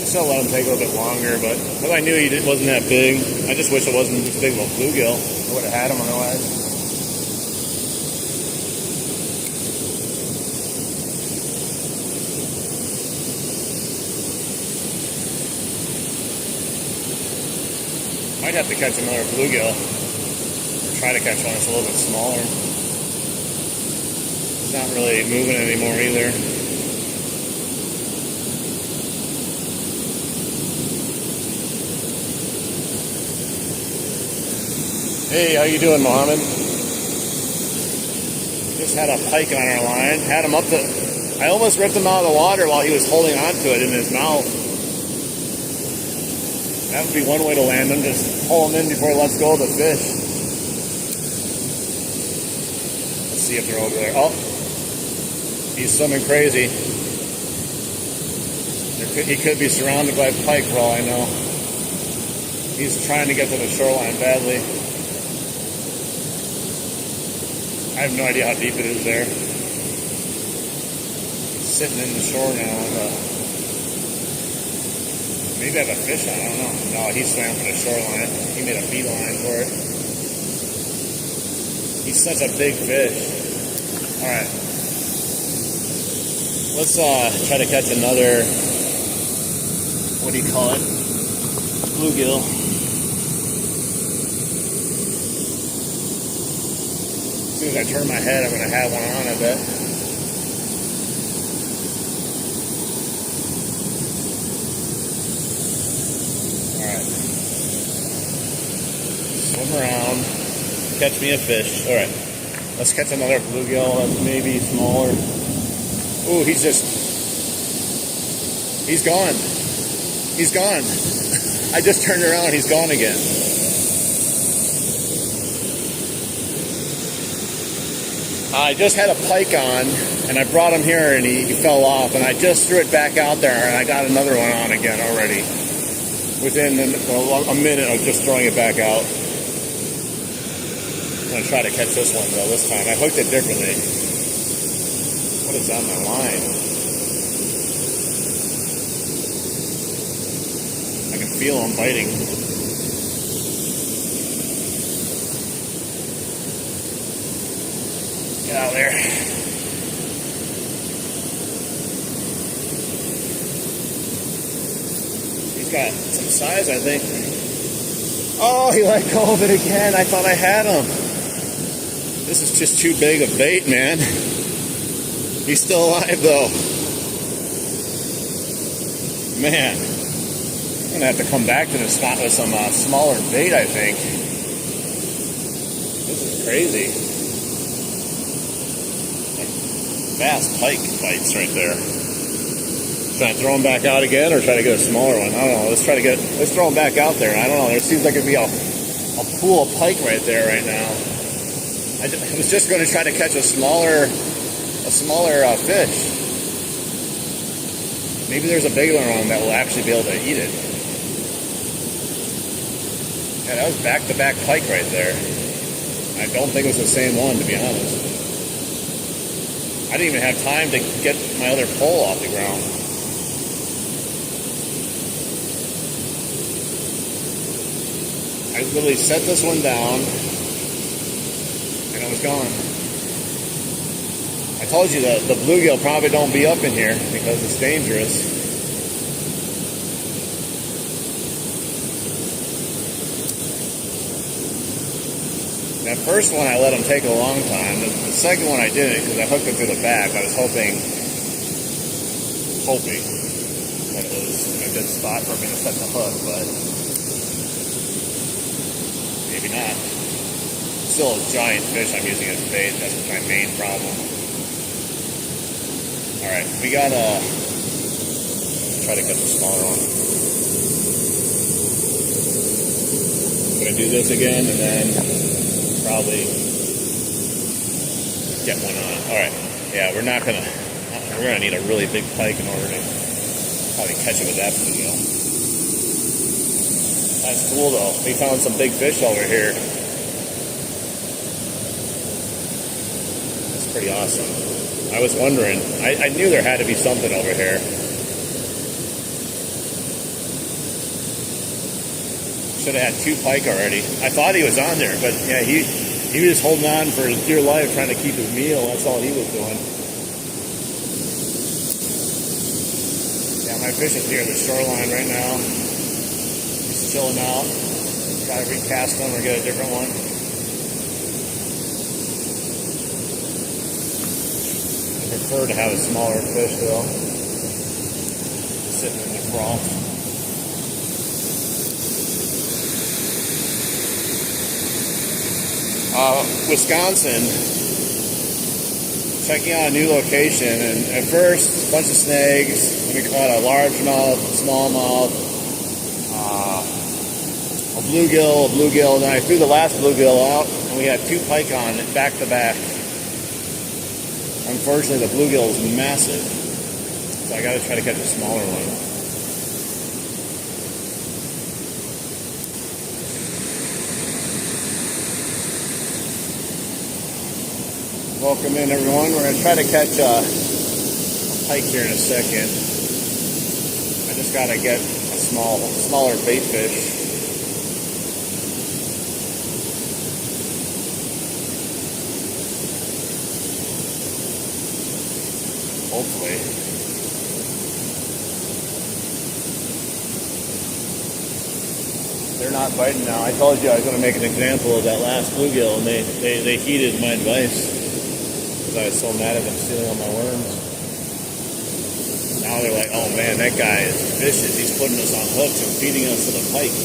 I still let him take a little bit longer, but because I knew he wasn't that big, I just wish it wasn't as big of a bluegill. I would have had him otherwise. Might have to catch another bluegill, or try to catch one that's a little bit smaller. It's not really moving anymore either. Hey, how you doing, Mohammed? Just had a pike on our line. Had him up to... I almost ripped him out of the water while he was holding on to it in his mouth. That would be one way to land him, just pull him in before he lets go of the fish. Let's see if they're over there. Oh, he's swimming crazy. He could be surrounded by pike for all I know. He's trying to get to the shoreline badly. I have no idea how deep it is there. He's sitting in the shore now. Maybe I have a fish on, I don't know. No, he swam for the shoreline. He made a beeline for it. He's such a big fish. Alright. Let's try to catch another, what do you call it? Bluegill. As soon as I turn my head, I'm going to have one on, I bet. Swim around, catch me a fish. Alright, let's catch another bluegill that's maybe smaller. Ooh, he's gone. He's gone. I just turned around, he's gone again. I just had a pike on, and I brought him here, and he fell off, and I just threw it back out there, and I got another one on again already. Within a minute of just throwing it back out. I'm going to try to catch this one, though, this time. I hooked it differently. What is on my line? I can feel him biting. Get out of there. He's got some size, I think. Oh, he let go of it again. I thought I had him. This is just too big a bait, man. He's still alive, though. Man, I'm going to have to come back to this spot with some smaller bait, I think. This is crazy. Fast pike bites right there. Should I throw him back out again or try to get a smaller one? I don't know. Let's throw him back out there. I don't know. There seems like it'd be a pool of pike right there right now. I was just going to try to catch a smaller fish. Maybe there's a bigger one that will actually be able to eat it. Yeah, that was back-to-back pike right there. I don't think it was the same one, to be honest. I didn't even have time to get my other pole off the ground. I literally set this one down, and it was gone. I told you that the bluegill probably don't be up in here because it's dangerous. That first one I let him take a long time. The second one I didn't because I hooked it through the back. I was hoping that it was a good spot for me to set the hook, but maybe not. Still a giant fish I'm using as bait. That's my main problem. Alright, we gotta try to catch a smaller one. I'm gonna do this again and then probably get one on. Alright, yeah, we're gonna need a really big pike in order to probably catch it with that bluegill. That's cool though. We found some big fish over here. That's pretty awesome. I was wondering. I knew there had to be something over here. Should have had 2 pike already. I thought he was on there, but yeah, he was just holding on for his dear life, trying to keep his meal. That's all he was doing. Yeah, my fish is near the shoreline right now. He's chilling out. Gotta recast him or get a different one. I prefer to have a smaller fish though. Sitting in the froth. Wisconsin, checking out a new location, and at first, a bunch of snags. We caught a largemouth, smallmouth, a bluegill, then I threw the last bluegill out, and we had 2 pike on it back to back. Unfortunately, the bluegill is massive, so I gotta try to catch a smaller one. Welcome in, everyone. We're going to try to catch a pike here in a second. I just got to get a smaller bait fish. Hopefully. They're not biting now. I told you I was going to make an example of that last bluegill, and they heeded my advice. I was so mad at them stealing all my worms. Now they're like, oh man, that guy is vicious. He's putting us on hooks and feeding us to the pike.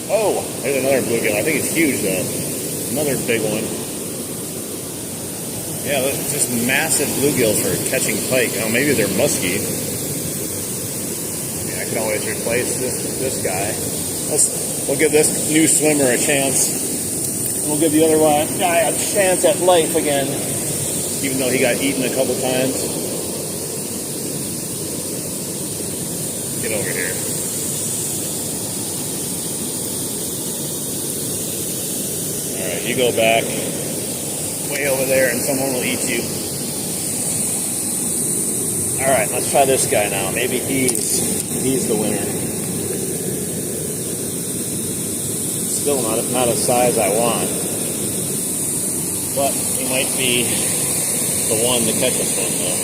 Oh, there's another bluegill. I think it's huge though. Another big one. Yeah, just massive bluegill for catching pike. Oh, maybe they're musky. I mean, I can always replace this guy. We'll give this new swimmer a chance. We'll give the other guy a chance at life again, even though he got eaten a couple times. Get over here. All right, you go back way over there and someone will eat you. All right, let's try this guy now. Maybe he's the winner. Still not a size I want, but he might be the one to catch us one though.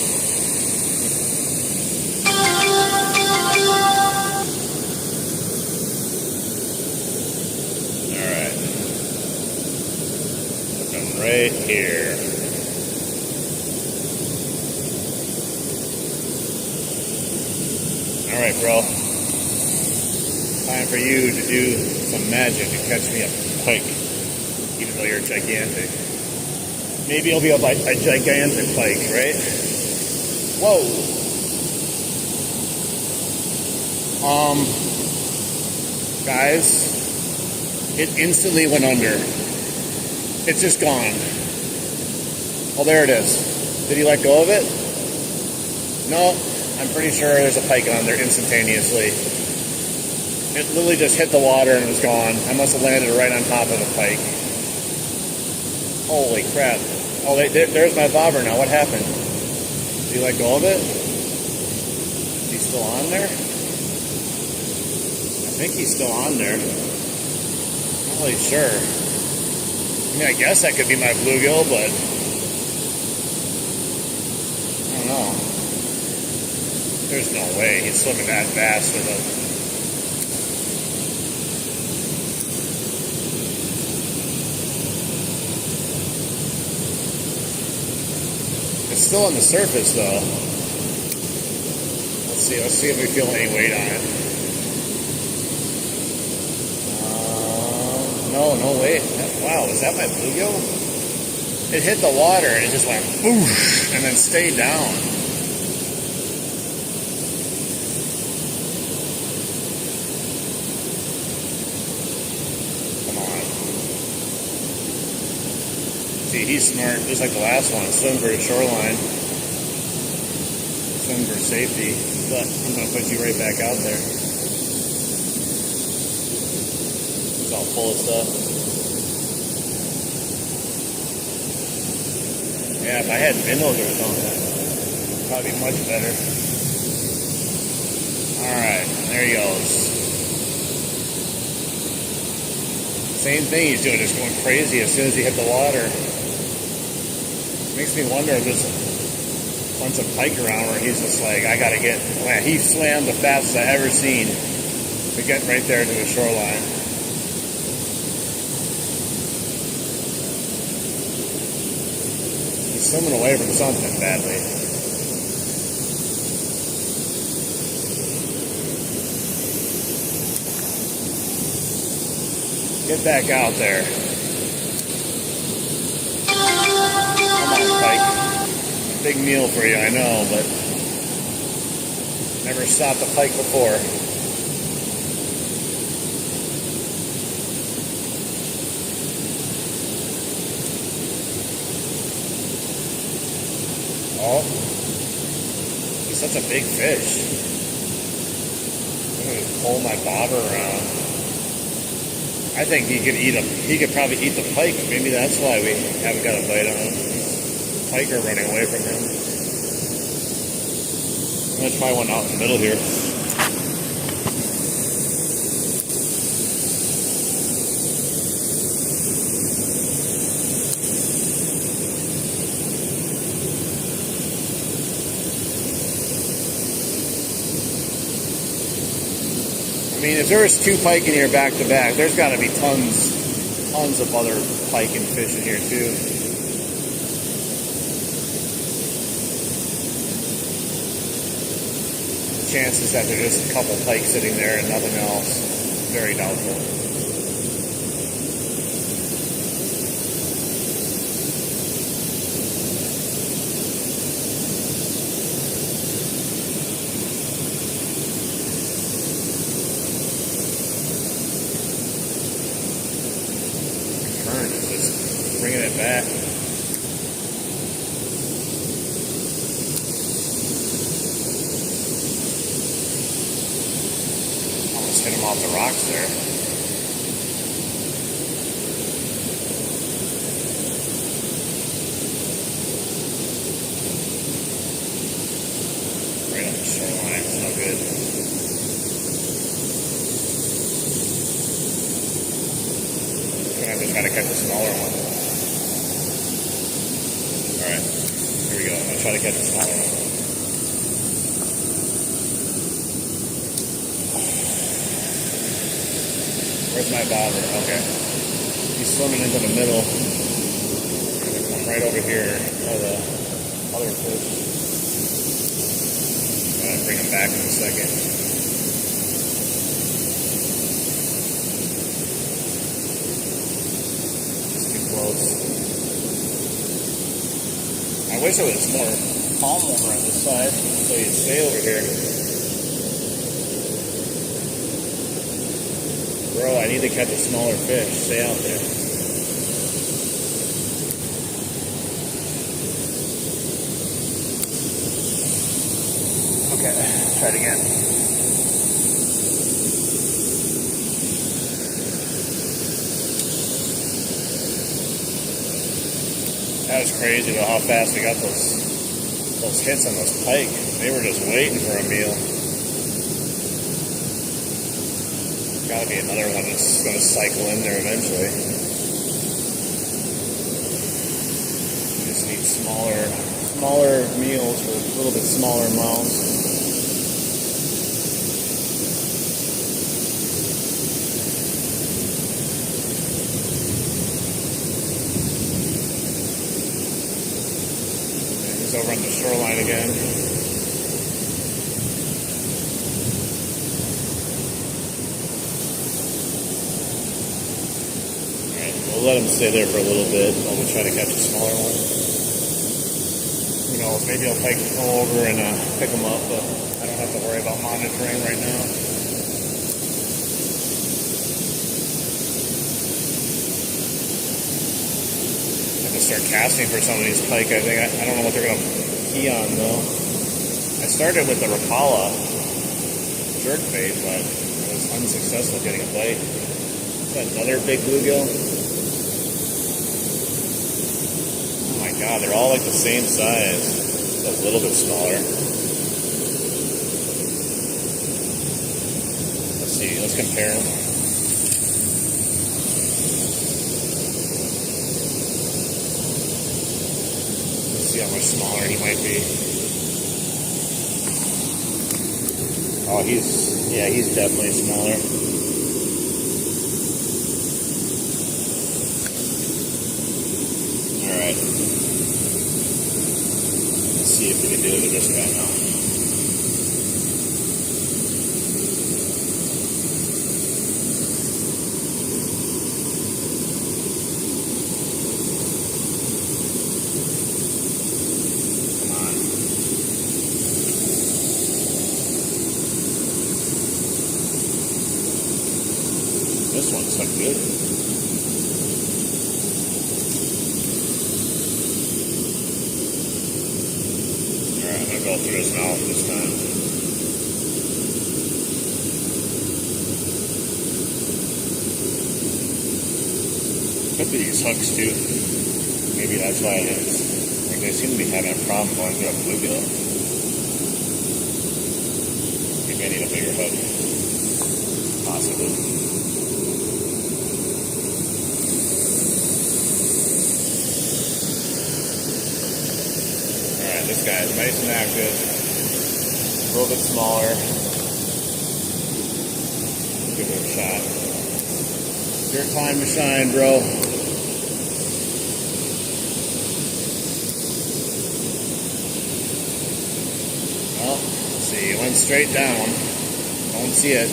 All right, put him right here. All right, bro. Time for you to do some magic and catch me a pike, even though you're gigantic. Maybe it'll be a gigantic pike, right? Whoa. Guys, it instantly went under. It's just gone. Oh, there it is. Did he let go of it? No, I'm pretty sure there's a pike on there instantaneously. It literally just hit the water and was gone. I must have landed right on top of a pike. Holy crap. Oh, there's my bobber now. What happened? Did he let go of it? Is he still on there? I think he's still on there. Not really sure. I mean, I guess that could be my bluegill, but I don't know. There's no way he's swimming that fast with a... It's still on the surface, though. Let's see if we feel any weight on it. No weight. Wow, is that my bluegill? It hit the water and it just went whoosh and then stayed down. Come on. See, he's smart, just like the last one. Swim for the shoreline. Swim for safety. But I'm going to put you right back out there. It's all full of stuff. Yeah, if I had minnows or something, probably be much better. Alright, there he goes. Same thing he's doing, just going crazy as soon as he hit the water. Makes me wonder if there's a bunch of pike around where he's just like, I gotta get, man, he swam the fastest I've ever seen to get right there to the shoreline. He's swimming away from something badly. Get back out there. Come on, Pike. Big meal for you, I know, but never stopped a pike before. Oh, he's such a big fish. I'm gonna pull my bobber around. I think he could probably eat the pike. Maybe that's why we haven't got a bite on him. Pike are running away from him. I'm gonna try one out in the middle here. I mean, if there was 2 pike in here back to back, there's got to be tons of other pike and fish in here too. The chances that there's just a couple pike sitting there and nothing else, very doubtful. Bringing it back. Almost hit him off the rocks there. Right on the shoreline, it's no good. I'm gonna have to try to catch a smaller one. Alright, here we go. I'm going to try to catch a smaller one. Where's my bobber? Okay. He's swimming into the middle. I'm going to come right over here by the other fish. I'm going to bring him back in a second. It's too close. I wish there was more palm over on this side, so you'd stay over here. Bro, I need to catch a smaller fish. Stay out there. Okay, try it again. That was crazy about how fast we got those hits on those pike. They were just waiting for a meal. Gotta be another one that's gonna cycle in there eventually. We just need smaller meals for a little bit smaller amounts. Over on the shoreline again. Alright, we'll let him stay there for a little bit while we try to catch a smaller one. Who knows, maybe I'll Pike come over and pick him up, but I don't have to worry about monitoring right now. Start casting for some of these pike. I think I don't know what they're going to key on though. I started with the Rapala jerkbait, but I was unsuccessful getting a bite. Is that another big bluegill? Oh my God, they're all like the same size, a little bit smaller. Let's see, let's compare them. Let's see how much smaller he might be. Oh, he's definitely smaller. Alright. Let's see if we can do it with this guy now. Come on. This one's so good. I'm going to go through his mouth this time. Could be these hooks too. Maybe that's why it is. Like they seem to be having a problem going through a bluegill. Maybe I need a bigger hook. Possibly. This guy is nice and active, a little bit smaller. Give it a shot. It's your time to shine, bro. Well, let's see, it went straight down. Don't see it.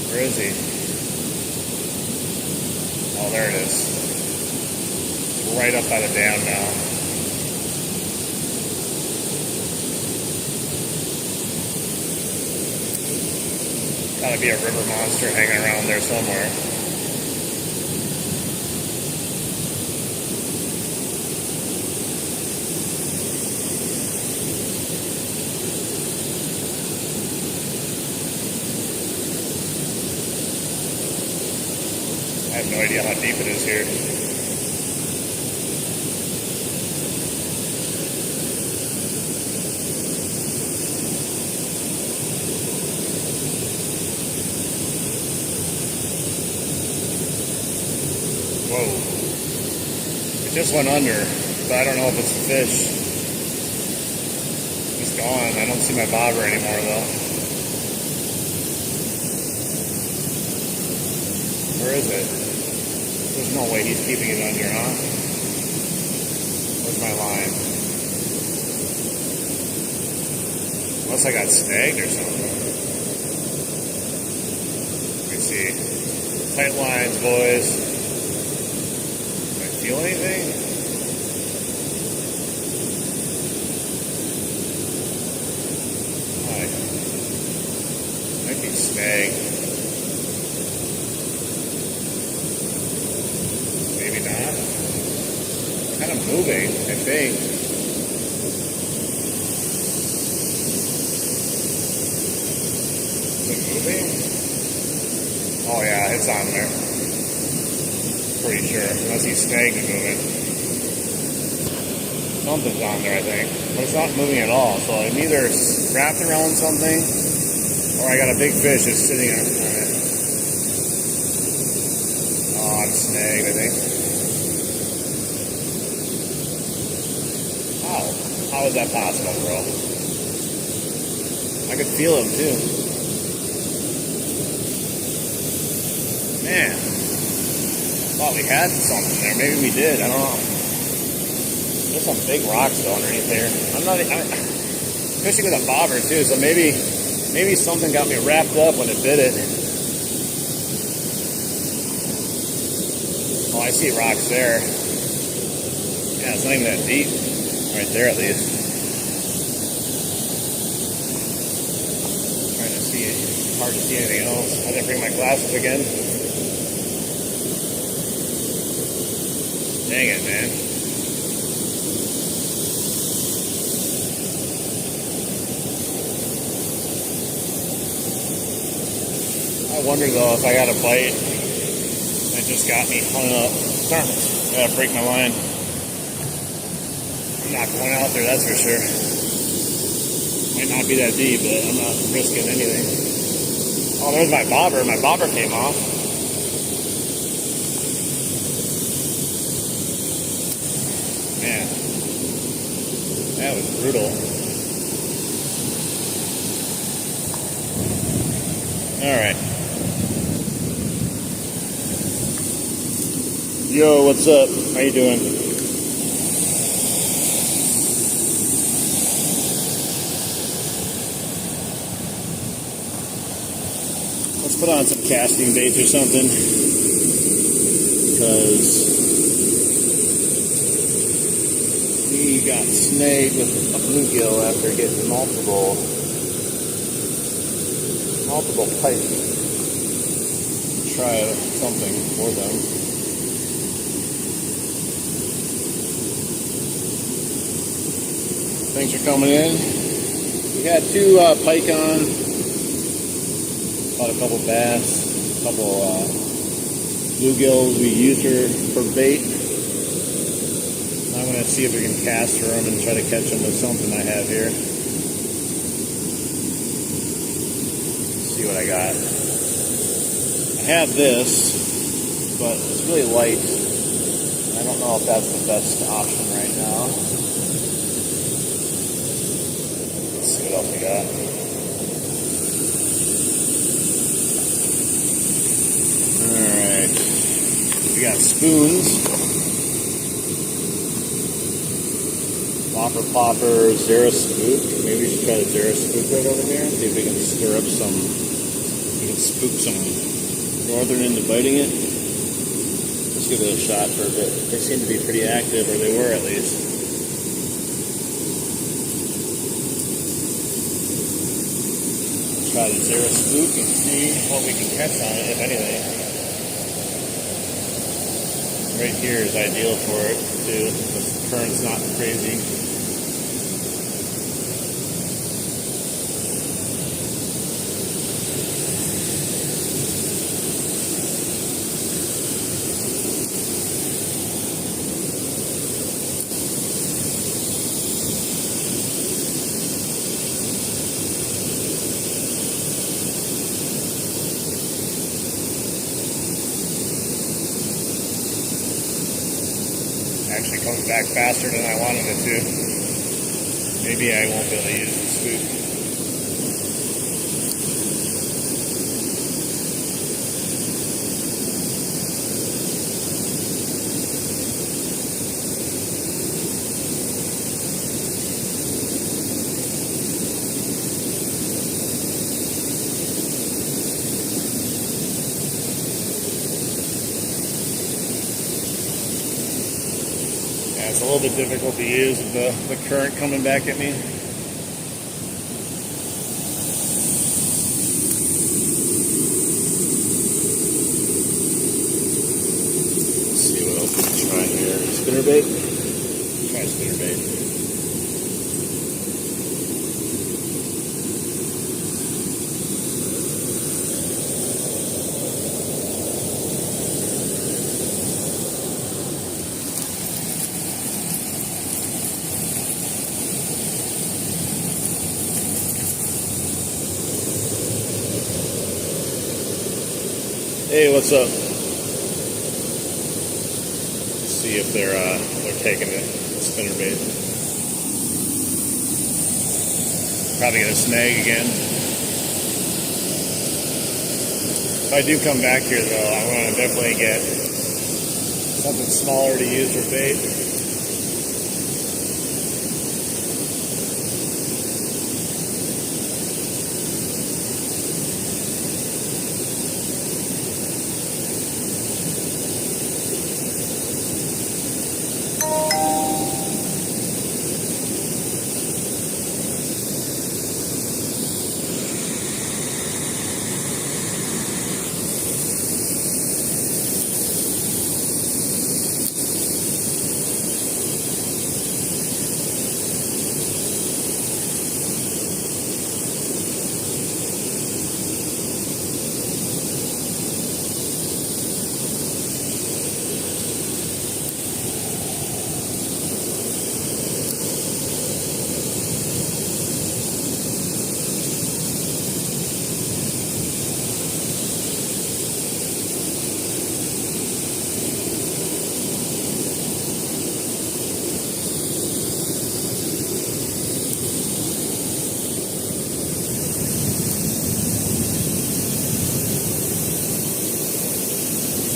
Where is he? Oh, there it is. Right up by the dam now. Gotta be a river monster hanging around there somewhere. I have no idea how deep it is here. Whoa. It just went under, but I don't know if it's a fish. It's gone. I don't see my bobber anymore, though. Where is it? There's no way he's keeping it under, huh? Where's my line? Unless I got snagged or something. Let me see. Tight lines, boys. Feel anything? Might be snagged. Maybe not. Kind of moving, I think. Is it moving? Oh yeah, it's on there. Pretty sure, unless he's snagged and moving. Something's on there, I think. But it's not moving at all, so I'm either wrapped around something, or I got a big fish that's sitting on it. Oh, I'm snagged, I think. How is that possible, bro? I could feel him, too. Man. Thought we had something there. Maybe we did. I don't know. There's some big rocks though underneath there. I'm fishing with a bobber too, so maybe something got me wrapped up when it bit it. Oh, I see rocks there. Yeah, it's not even that deep. Right there at least. Trying to see it. It's hard to see anything else. I didn't bring my glasses again. Dang it, man. I wonder though if I got a bite that just got me hung up. Darn it. Gotta break my line. I'm not going out there, that's for sure. Might not be that deep, but I'm not risking anything. Oh, there's my bobber. My bobber came off. Man, that was brutal. Alright. Yo, what's up? How you doing? Let's put on some casting baits or something, because we got snagged with a bluegill after getting multiple pike. Try something for them. Thanks for coming in. We had 2 pike on, caught a couple bass, a couple bluegills. We used her for bait. I'm going to see if we can cast for them and try to catch them with something I have here. Let's see what I got. I have this, but it's really light. I don't know if that's the best option right now. Let's see what else we got. Alright. We got spoons. Whopper Popper, Zara Spook. Maybe we should try the Zara Spook right over here. See if we can stir up some, we can spook some northern into biting it. Let's give it a shot for a bit. They seem to be pretty active, or they were at least. Let's try the Zara Spook and see what we can catch on it, if anything. Right here is ideal for it, too. The current's not crazy. Actually comes back faster than I wanted it to. Maybe I won't be able to use the spook. It's a little bit difficult to use with the current coming back at me. Let's see what else we can try here. Spinnerbait? Try spinnerbait. Hey, what's up? Let's see if they're taking it. Spinnerbait. Probably gonna snag again. If I do come back here, though, I want to definitely get something smaller to use for bait.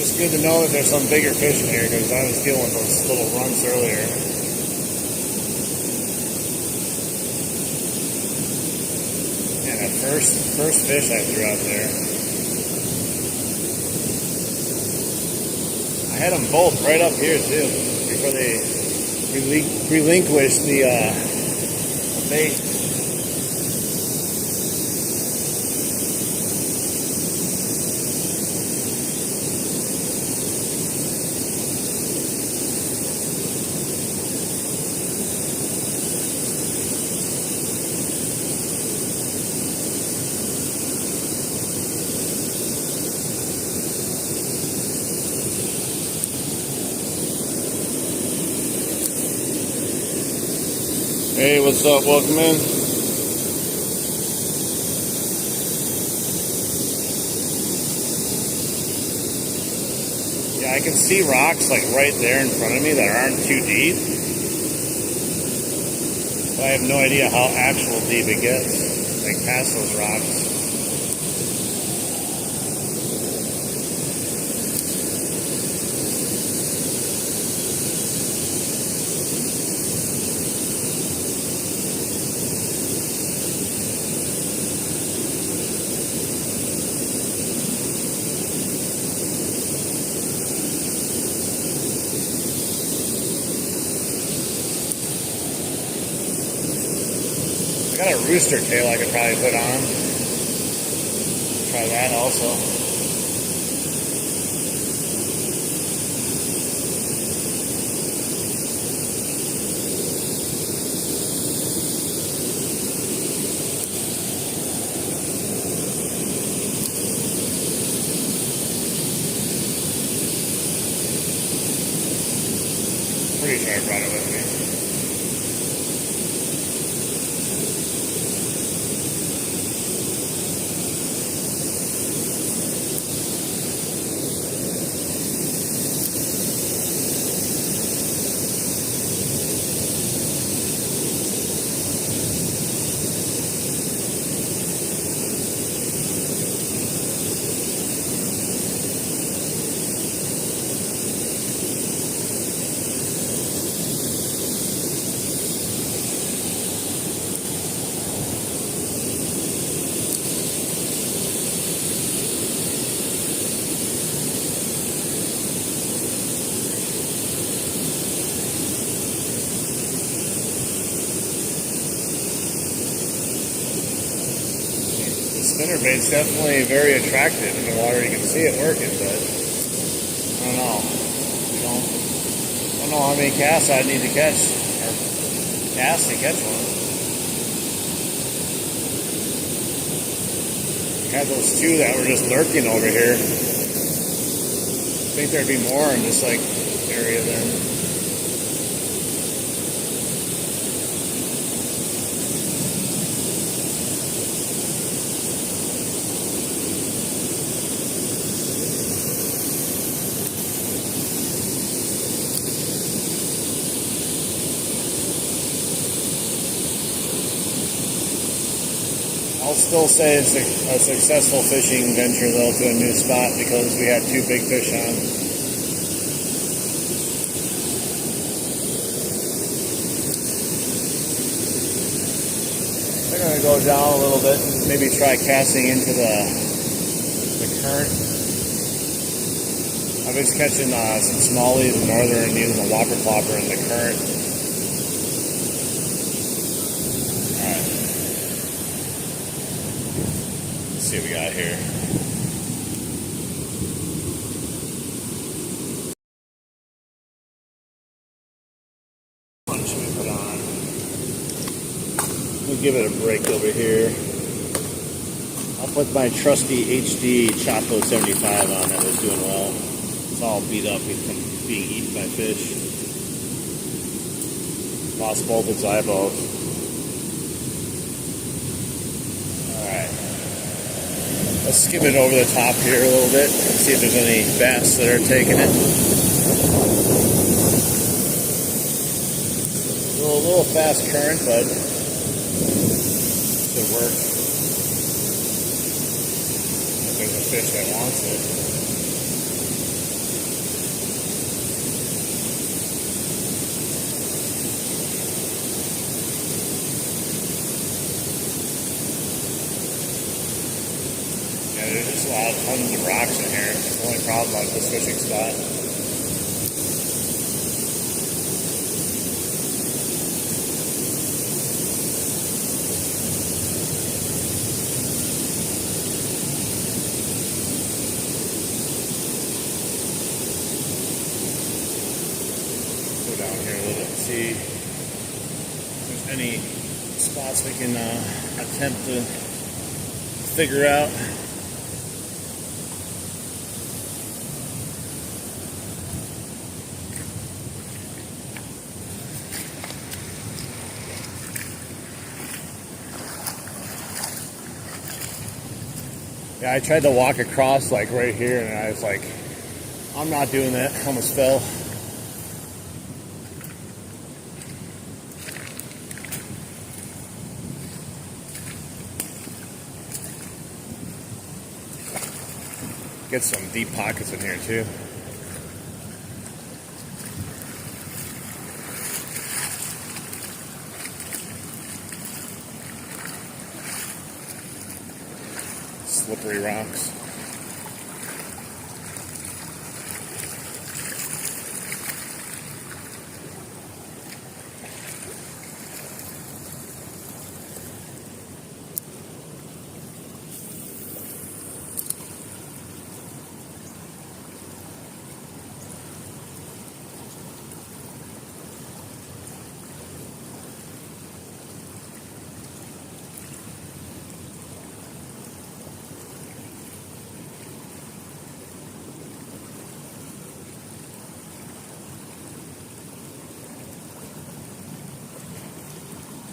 It's good to know that there's some bigger fish in here because I was dealing with those little runts earlier. And that first fish I threw out there, I had them both right up here too before they relinquished the bait. Hey, what's up? Welcome in. Yeah, I can see rocks like right there in front of me that aren't too deep. But I have no idea how actual deep it gets, like past those rocks. I got a rooster tail I could probably put on. Try that also. Pretty sure I brought it with me. Spinnerbait's definitely very attractive in the water. You can see it working, but I don't know. I don't know how many casts I'd need to catch, or casts to catch one. I had those two that were just lurking over here. I think there'd be more in this like area then. I'll still say it's a successful fishing venture though to a new spot because we had two big fish on. I'm going to go down a little bit and maybe try casting into the current. I've been catching some smallies in northern and using the whopper plopper in the current. Let's see what we got here. What should we put on? We'll give it a break over here. I'll put my trusty HD Chaco 75 on that was doing well. It's all beat up from being eaten by fish. Lost both its eyeballs. Let's skim it over the top here a little bit, see if there's any bass that are taking it. A little fast current, but should work. If there's a fish that wants it. There's a lot of tons of rocks in here. That's the only problem about this fishing spot. Go down here a little bit and see if there's any spots we can attempt to figure out. Yeah, I tried to walk across like right here and I was like, I'm not doing that. I almost fell. Get some deep pockets in here too. Slippery rocks.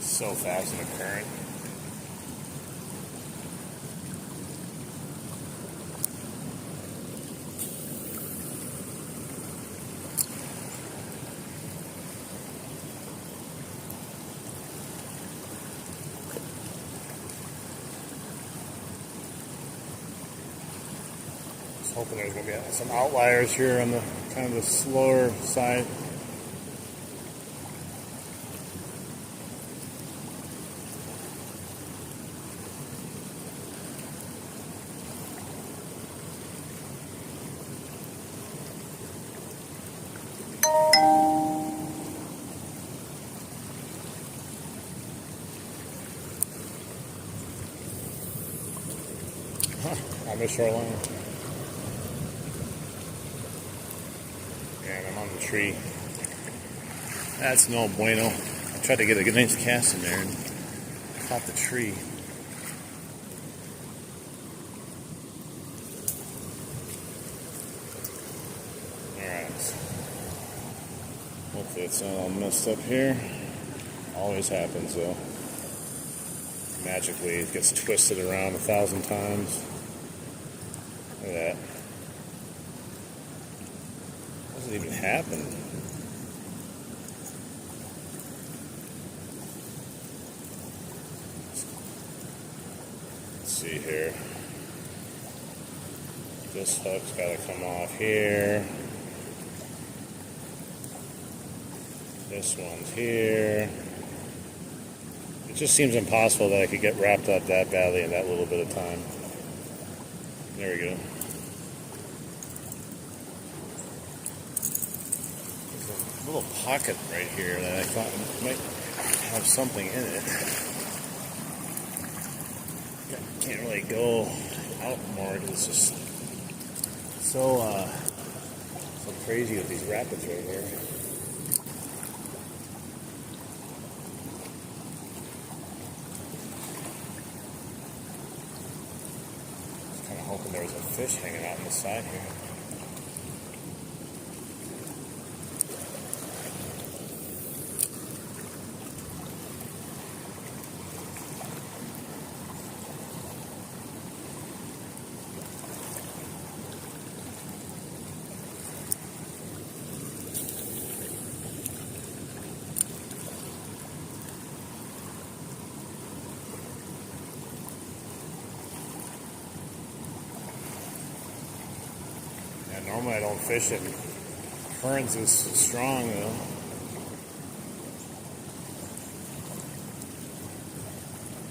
So fast in the current. Just hoping there's going to be some outliers here on the kind of the slower side. On the shoreline. And I'm on the tree. That's no bueno. I tried to get a nice cast in there and caught the tree. Alright. Hopefully it's not all messed up here. Always happens though. Magically it gets twisted around 1,000 times. Look at that. Doesn't even happen. Let's see here. This hook's got to come off here. This one's here. It just seems impossible that I could get wrapped up that badly in that little bit of time. There we go. There's a little pocket right here that I thought might have something in it. Can't really go out more because it's just so crazy with these rapids right here. Hoping there was a fish hanging out on the side here. Normally I don't fish it. Currents is strong though.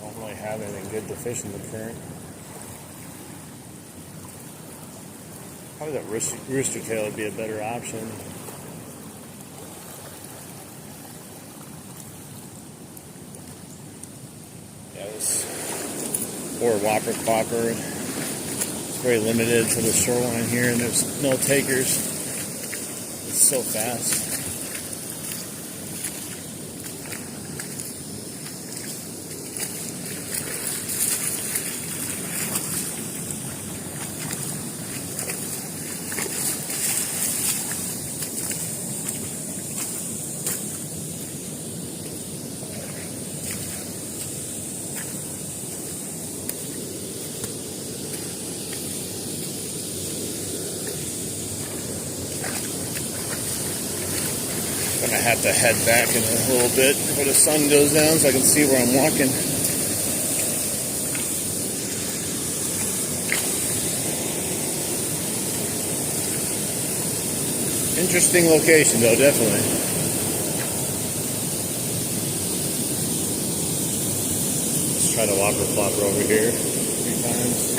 Don't really have anything good to fish in the current. Probably that rooster tail would be a better option. Yeah, this poor whopper clopper. It's very limited to the shoreline here, and there's no takers. It's so fast. I have to head back in a little bit before the sun goes down so I can see where I'm walking. Interesting location though, definitely. Let's try to whopper flopper over here a few times.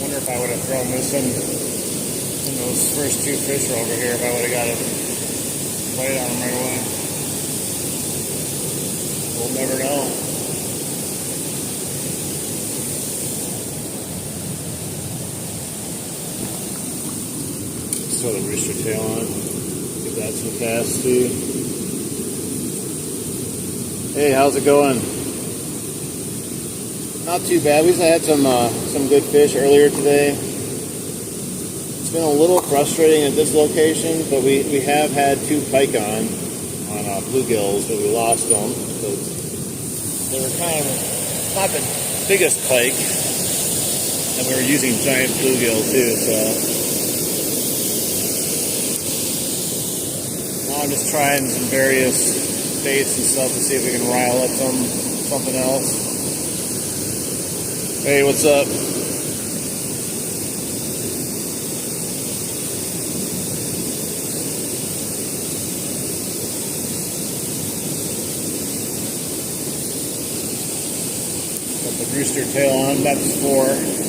If I would have thrown this in those first two fish were over here, if I would have got it laid on them right away. We'll never know. Let's throw the rooster tail on. Give that some cast too. Hey, how's it going? Not too bad. We had some good fish earlier today. It's been a little frustrating at this location, but we have had 2 pike on bluegills, but we lost them because they were kind of not the biggest pike, and we were using giant bluegill too. So now I'm just trying some various baits and stuff to see if we can rile up something else. Hey, what's up? Got the rooster tail on, that's 4.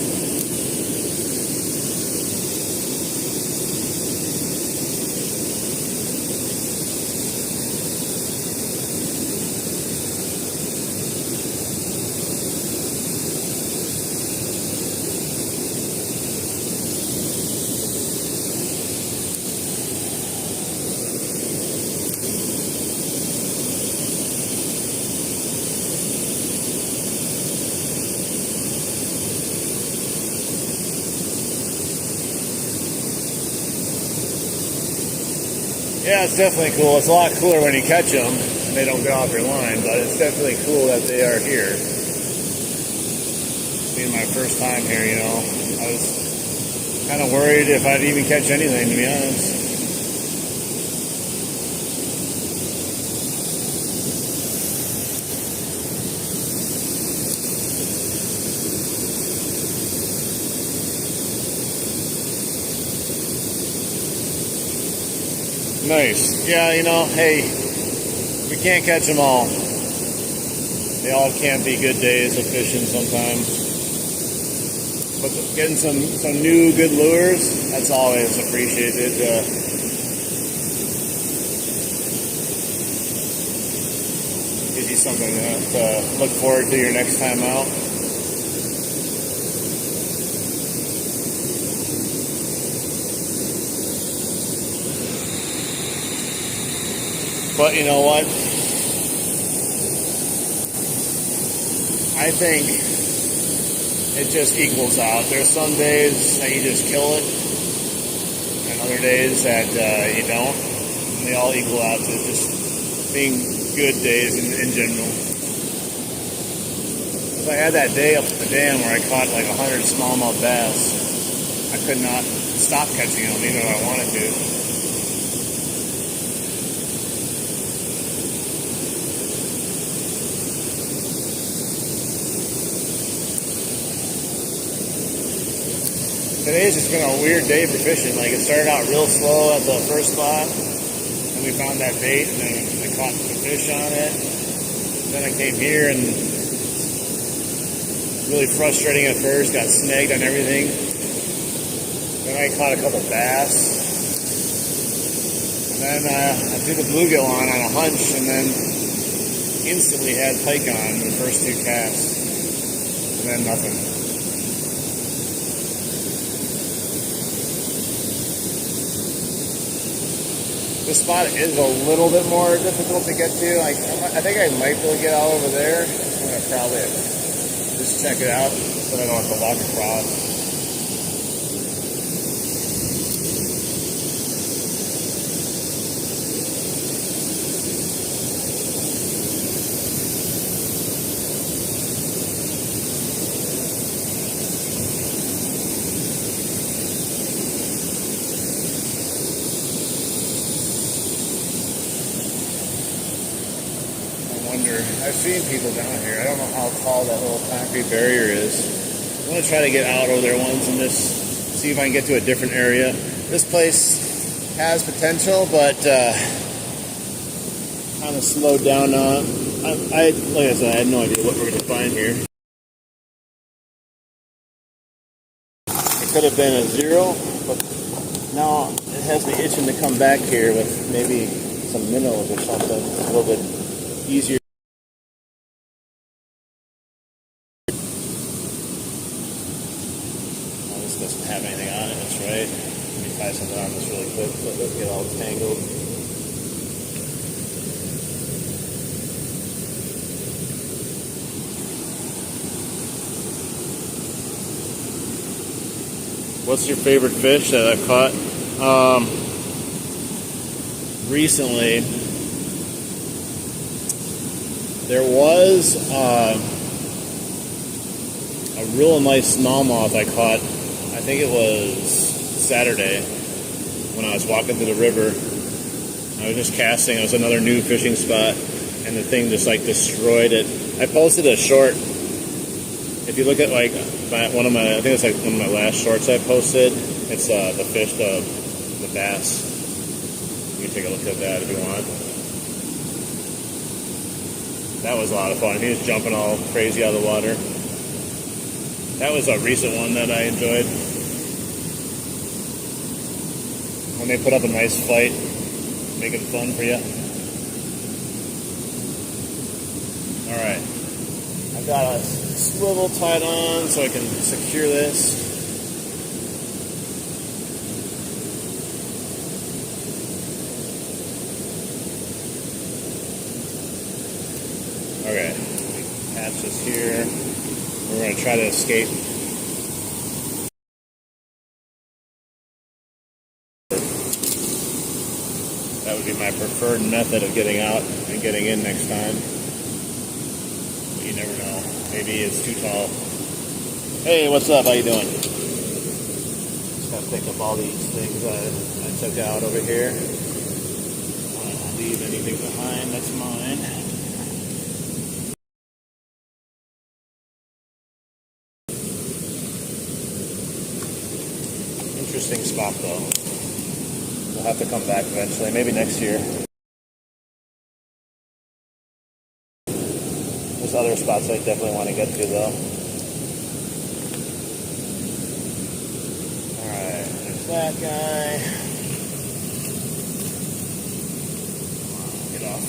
Yeah, it's definitely cool. It's a lot cooler when you catch them and they don't get off your line, but it's definitely cool that they are here. being my first time here, you know. I was kind of worried if I'd even catch anything, to be honest. Nice. Yeah, you know, hey, we can't catch them all. They all can't be good days of fishing sometimes. But getting some new good lures, that's always appreciated. Gives you something to look forward to your next time out. But you know what? I think it just equals out. There's some days that you just kill it, and other days that you don't. And they all equal out to just being good days in general. If I had that day up at the dam where I caught like 100 smallmouth bass, I could not stop catching them even if I wanted to. Today's just been a weird day for fishing. Like, it started out real slow at the first spot, and we found that bait, and then I caught the fish on it. Then I came here, and really frustrating at first, got snagged on everything. Then I caught a couple bass. And then I threw the bluegill on a hunch, and then instantly had pike on the first two casts. And then nothing. This spot is a little bit more difficult to get to. I think I might be able to get out over there. I'm going to probably just check it out so I don't have to walk across. I've seen people down here. I don't know how tall that little concrete barrier is. I'm going to try to get out over there once and just see if I can get to a different area. This place has potential, but kind of slowed down on. Like I said, I had no idea what we're going to find here. It could have been a zero, but now it has me itching to come back here with maybe some minnows or something. It's a little bit easier. Doesn't have anything on it, that's right. Let me tie something on this really quick so it doesn't get all tangled. What's your favorite fish that I've caught? Recently, there was a real nice smallmouth I caught. I think it was Saturday when I was walking through the river. I was just casting. It was another new fishing spot, and the thing just like destroyed it. I posted a short. If you look at like I think it's like one of my last shorts I posted. It's the fish, the bass. You can take a look at that if you want. That was a lot of fun. He was jumping all crazy out of the water. That was a recent one that I enjoyed. When they put up a nice fight, make it fun for you. Alright. I've got a swivel tied on so I can secure this. Okay. Attach this here. We're going to try to escape. That would be my preferred method of getting out and getting in next time. But you never know. Maybe it's too tall. Hey, what's up? How you doing? Just gotta pick up all these things I took out over here. I don't leave anything behind. That's mine. Interesting spot though. We'll have to come back eventually. Maybe next year. There's other spots I definitely want to get to though. Alright, there's that guy. Get off.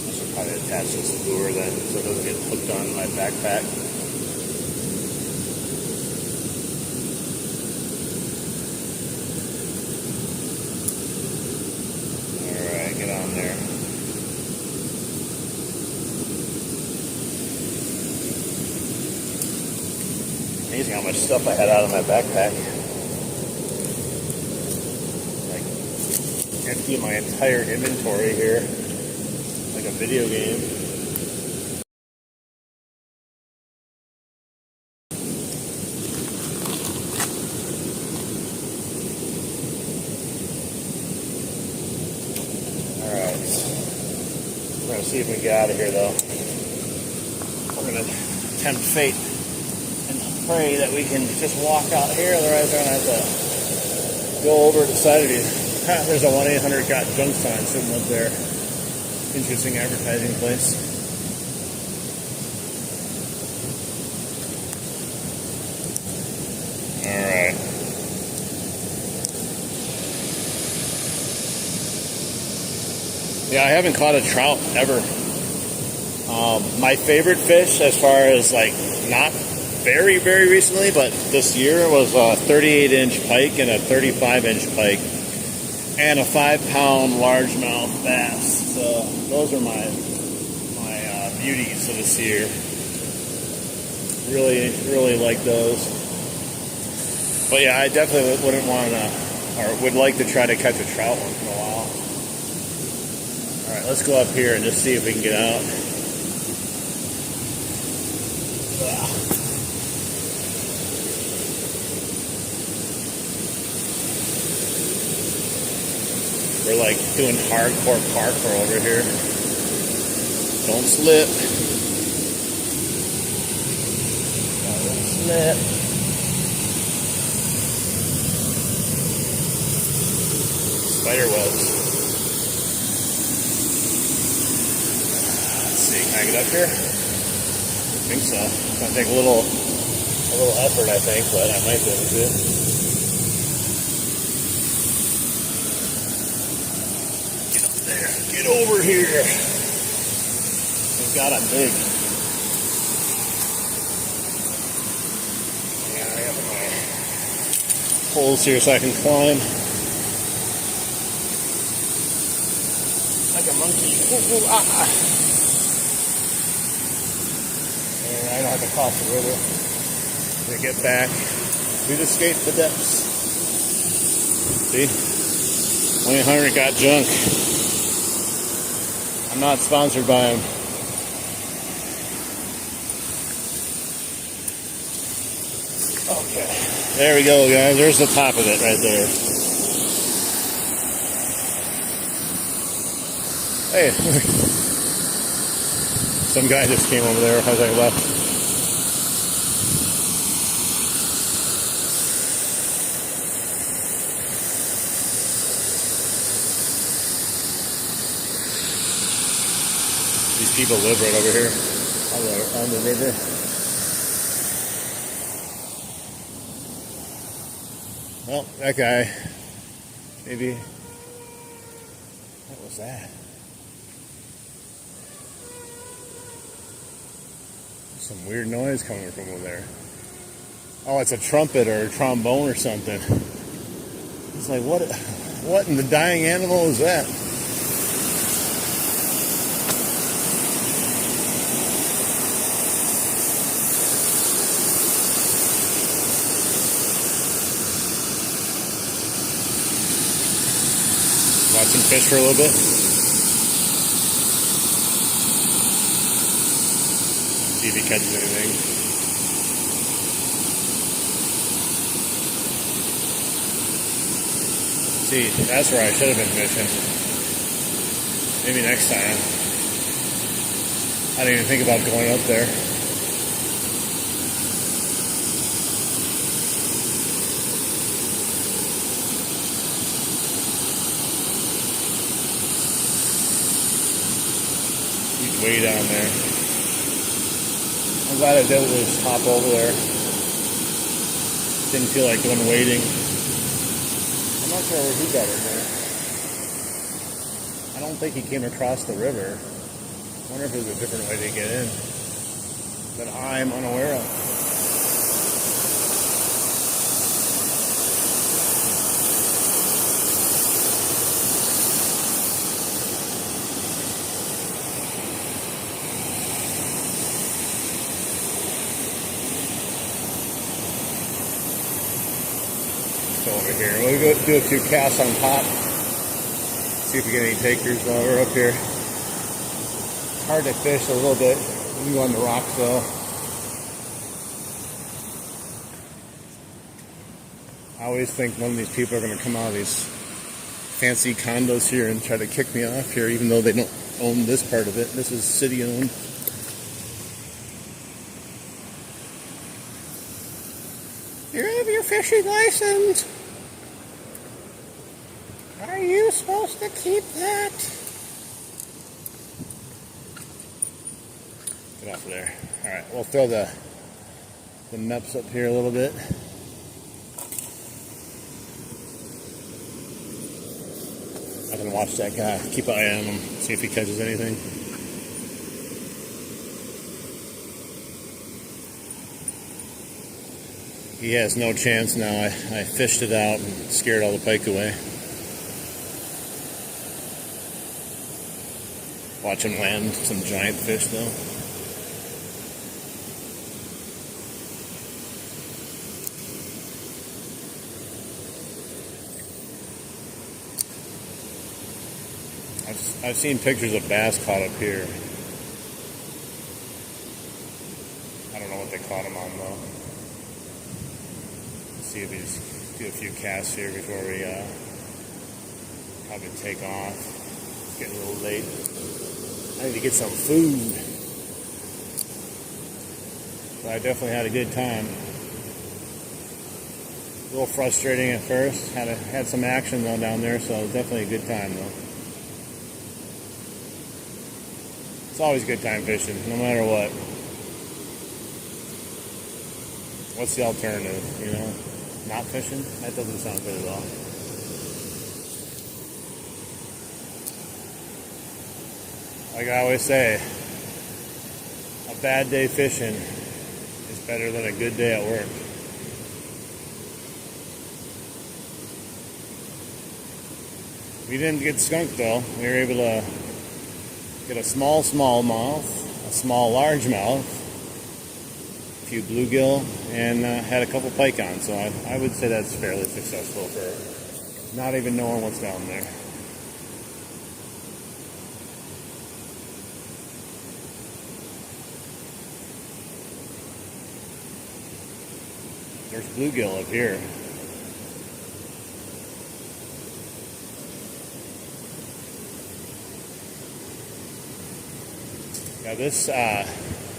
I should probably attach this lure then so it doesn't get hooked on my backpack. Alright, get on there. Amazing how much stuff I had out of my backpack. Like, empty my entire inventory here. Like a video game. Alright. We're gonna see if we can get out of here though. We're gonna tempt fate. Pray that we can just walk out here, otherwise we're going to have to go over to the side of you. There's a 1-800-GOT-JUNK sign sitting up there. Interesting advertising place. Alright. Yeah, I haven't caught a trout ever. My favorite fish, as far as like not very, very recently, but this year was a 38-inch pike and a 35-inch pike and a 5-pound largemouth bass. So those are my beauties of this year. Really like those. But yeah, I definitely wouldn't want to, or would like to try to catch a trout once in a while. All right, let's go up here and just see if we can get out. We're like doing hardcore parkour over here. Don't slip. Don't slip. Spider webs. Let's see, can I get up here? I think so. It's gonna take a little effort, I think, but I might be able to. Get over here. Thank God I'm big. Yeah, I have my poles here so I can climb. Like a monkey. Ooh, ooh, ah. And I don't have to cross the river to get back. We've escaped the depths. See? 1-800-GOT-JUNK. I'm not sponsored by him. Okay. There we go, guys. There's the top of it right there. Hey. Some guy just came over there as I left. These people live right over here on the river. Well, that guy, maybe, what was that? Some weird noise coming from over there. Oh, it's a trumpet or a trombone or something. It's like, what in the dying animal is that? Watch him fish for a little bit. See if he catches anything. See, that's where I should have been fishing. Maybe next time. I didn't even think about going up there. He's way down there. I'm glad I did just hop over there. Didn't feel like going wading. I'm not sure where he got in there. I don't think he came across the river. I wonder if there's a different way to get in that I'm unaware of. Go over here. We'll go do a few casts on top. See if we get any takers while we're up here. It's hard to fish a little bit when you go on the rocks though. I always think one of these people are going to come out of these fancy condos here and try to kick me off here, even though they don't own this part of it. This is city owned. You have your fishing license. Are you supposed to keep that? Get off of there. Alright, we'll throw the MEPs up here a little bit. I can watch that guy. Keep an eye on him. See if he catches anything. He has no chance now. I fished it out and scared all the pike away. Watch him land some giant fish though. I've seen pictures of bass caught up here. I don't know what they caught them on though. See if we just do a few casts here before we probably take off. It's getting a little late. I need to get some food. But I definitely had a good time. A little frustrating at first. Had some action though down there, so it was definitely a good time though. It's always a good time fishing, no matter what. What's the alternative, you know? Not fishing? That doesn't sound good at all. Like I always say, a bad day fishing is better than a good day at work. We didn't get skunked though. We were able to get a small smallmouth, a small largemouth, a few bluegill, and had a couple pike on. So I would say that's fairly successful for not even knowing what's down there. There's bluegill up here. Now this, I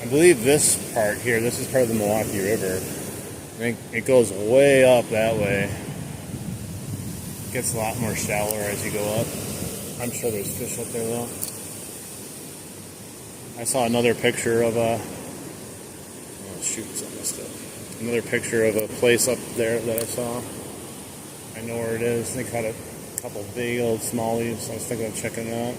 believe this part here, this is part of the Milwaukee River. I think it goes way up that way. It gets a lot more shallower as you go up. I'm sure there's fish up there though. I saw another picture of a, oh shoot, something messed up. Another picture of a place up there that I saw. I know where it is. They caught a couple big old smallies. I was thinking of checking it out.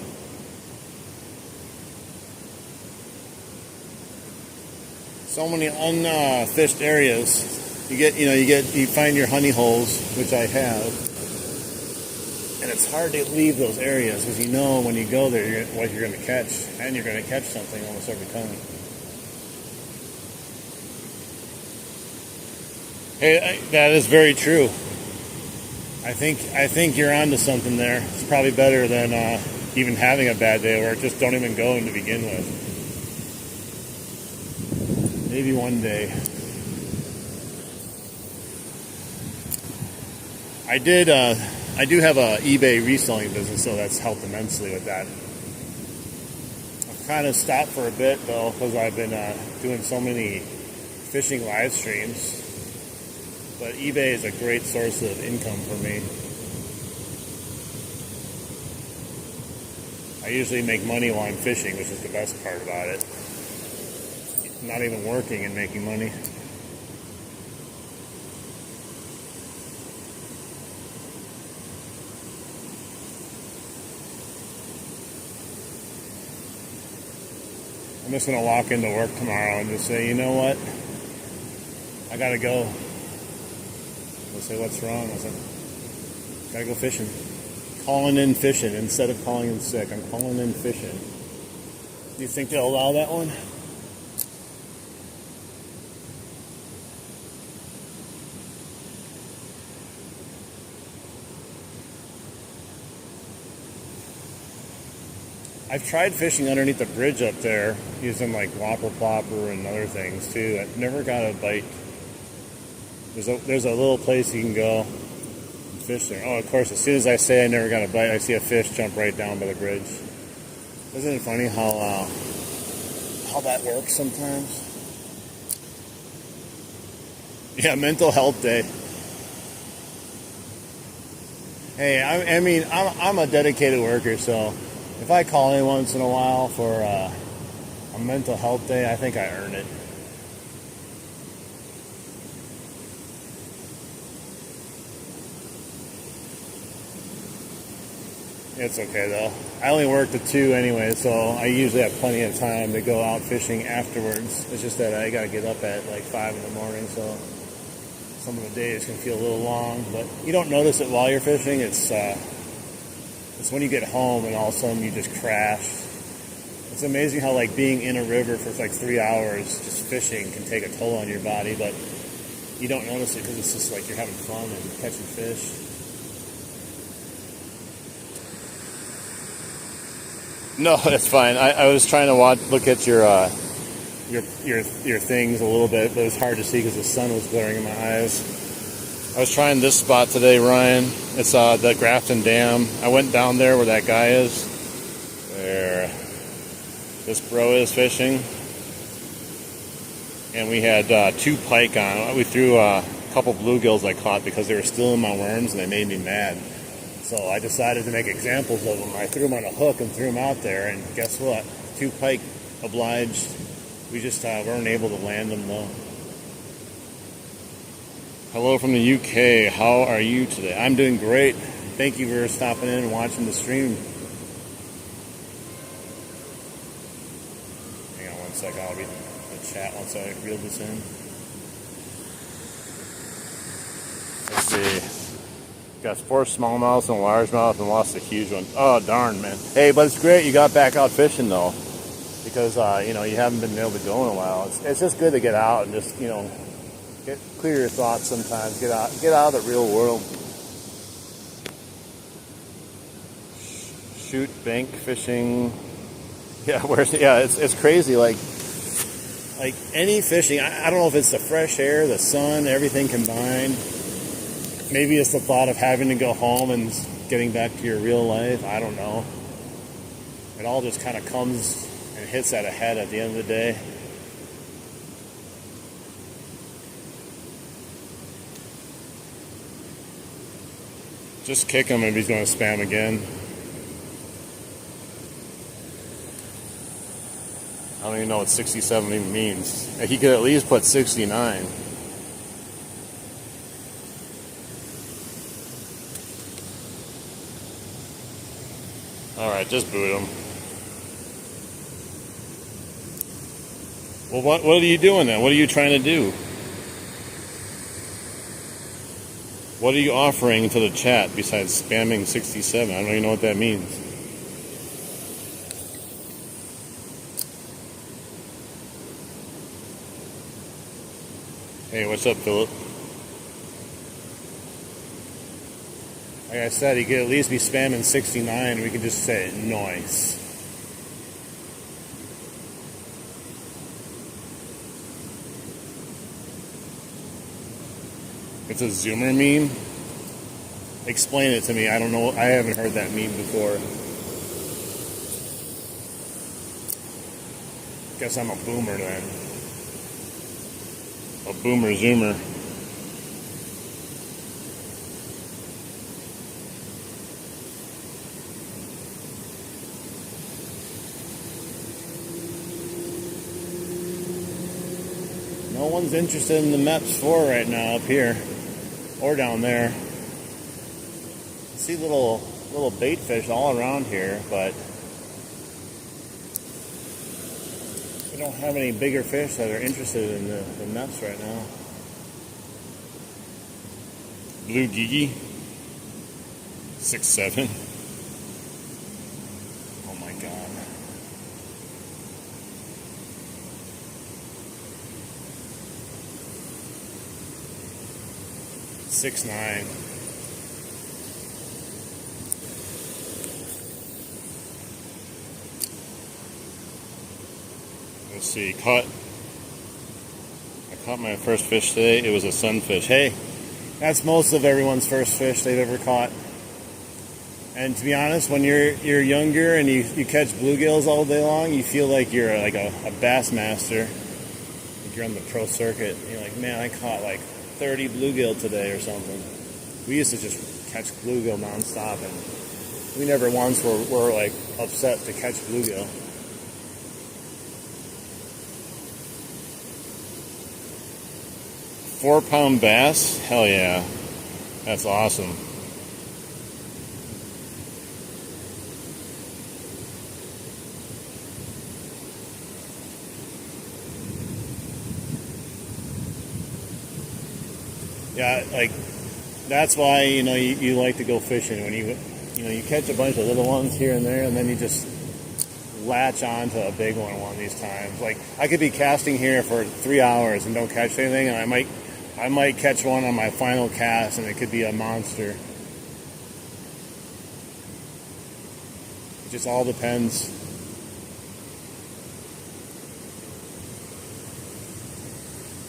So many unfished areas. You find your honey holes, which I have, and it's hard to leave those areas because you know when you go there what you're going to catch, and you're going to catch something almost every time. Hey, that is very true. I think you're onto something there. It's probably better than even having a bad day at work. Just don't even go to begin with. Maybe one day. I did I do have a eBay reselling business, so that's helped immensely with that. I've kind of stopped for a bit though because I've been doing so many fishing live streams. But eBay is a great source of income for me. I usually make money while I'm fishing, which is the best part about it. Not even working and making money. I'm just going to walk into work tomorrow and just say, you know what? I got to go. They'll say, what's wrong? I said, gotta go fishing. Calling in fishing instead of calling in sick. I'm calling in fishing. Do you think they'll allow that one? I've tried fishing underneath the bridge up there, using like whopper plopper and other things too. I've never got a bite. There's a little place you can go and fish there. Oh, of course, as soon as I say I never got a bite, I see a fish jump right down by the bridge. Isn't it funny how that works sometimes? Yeah, mental health day. Hey, I mean, I'm a dedicated worker, so if I call in once in a while for a mental health day, I think I earn it. It's okay though. I only work to 2 anyway, so I usually have plenty of time to go out fishing afterwards. It's just that I gotta get up at like 5 in the morning, so some of the days can feel a little long, but you don't notice it while you're fishing. It's when you get home and all of a sudden you just crash. It's amazing how like being in a river for like 3 hours just fishing can take a toll on your body, but you don't notice it because it's just like you're having fun and catching fish. No, it's fine. I was trying to look at your things a little bit, but it was hard to see because the sun was glaring in my eyes. I was trying this spot today, Ryan. It's the Grafton Dam. I went down there where that guy is. There. This bro is fishing. And we had 2 pike on. We threw a couple bluegills I caught because they were still in my worms and they made me mad. So I decided to make examples of them. I threw them on a hook and threw them out there, and guess what? 2 pike obliged. We just weren't able to land them though. Hello from the UK. How are you today? I'm doing great. Thank you for stopping in and watching the stream. Hang on one second. I'll read the chat once I reel this in. Let's see. Got 4 smallmouths and a largemouth and lost a huge one. Oh, darn, man. Hey, but it's great you got back out fishing, though. Because, you know, you haven't been able to go in a while. It's just good to get out and just, you know, clear your thoughts sometimes. Get out of the real world. Shoot, bank fishing. Yeah, it's crazy. Like any fishing, I don't know if it's the fresh air, the sun, everything combined. Maybe it's the thought of having to go home and getting back to your real life. I don't know. It all just kind of comes and hits at a head at the end of the day. Just kick him if he's going to spam again. I don't even know what 67 even means. He could at least put 69. Alright, just boot him. Well, what are you doing then? What are you trying to do? What are you offering to the chat besides spamming 67? I don't even know what that means. Hey, what's up, Philip? Like I said, he could at least be spamming 69. We can just say nice. It's a Zoomer meme. Explain it to me. I don't know. I haven't heard that meme before. Guess I'm a boomer then. A boomer zoomer. No one's interested in the MEPS 4 right now up here or down there. I see little bait fish all around here, but we don't have any bigger fish that are interested in the MEPS right now. Bluegill 6'7". Oh my god. 6'9". Let's see, I caught my first fish today. It was a sunfish. Hey, that's most of everyone's first fish they've ever caught. And to be honest, when you're younger and you catch bluegills all day long, you feel like you're like a bass master. Like you're on the pro circuit. You're like, man, I caught like 30 bluegill today or something. We used to just catch bluegill nonstop, and we never once were like upset to catch bluegill. £4 bass? Hell yeah. That's awesome. Yeah, like that's why you like to go fishing when you catch a bunch of little ones here and there, and then you just latch on to a big one of these times. Like I could be casting here for 3 hours and don't catch anything, and I might catch one on my final cast, and it could be a monster. It just all depends.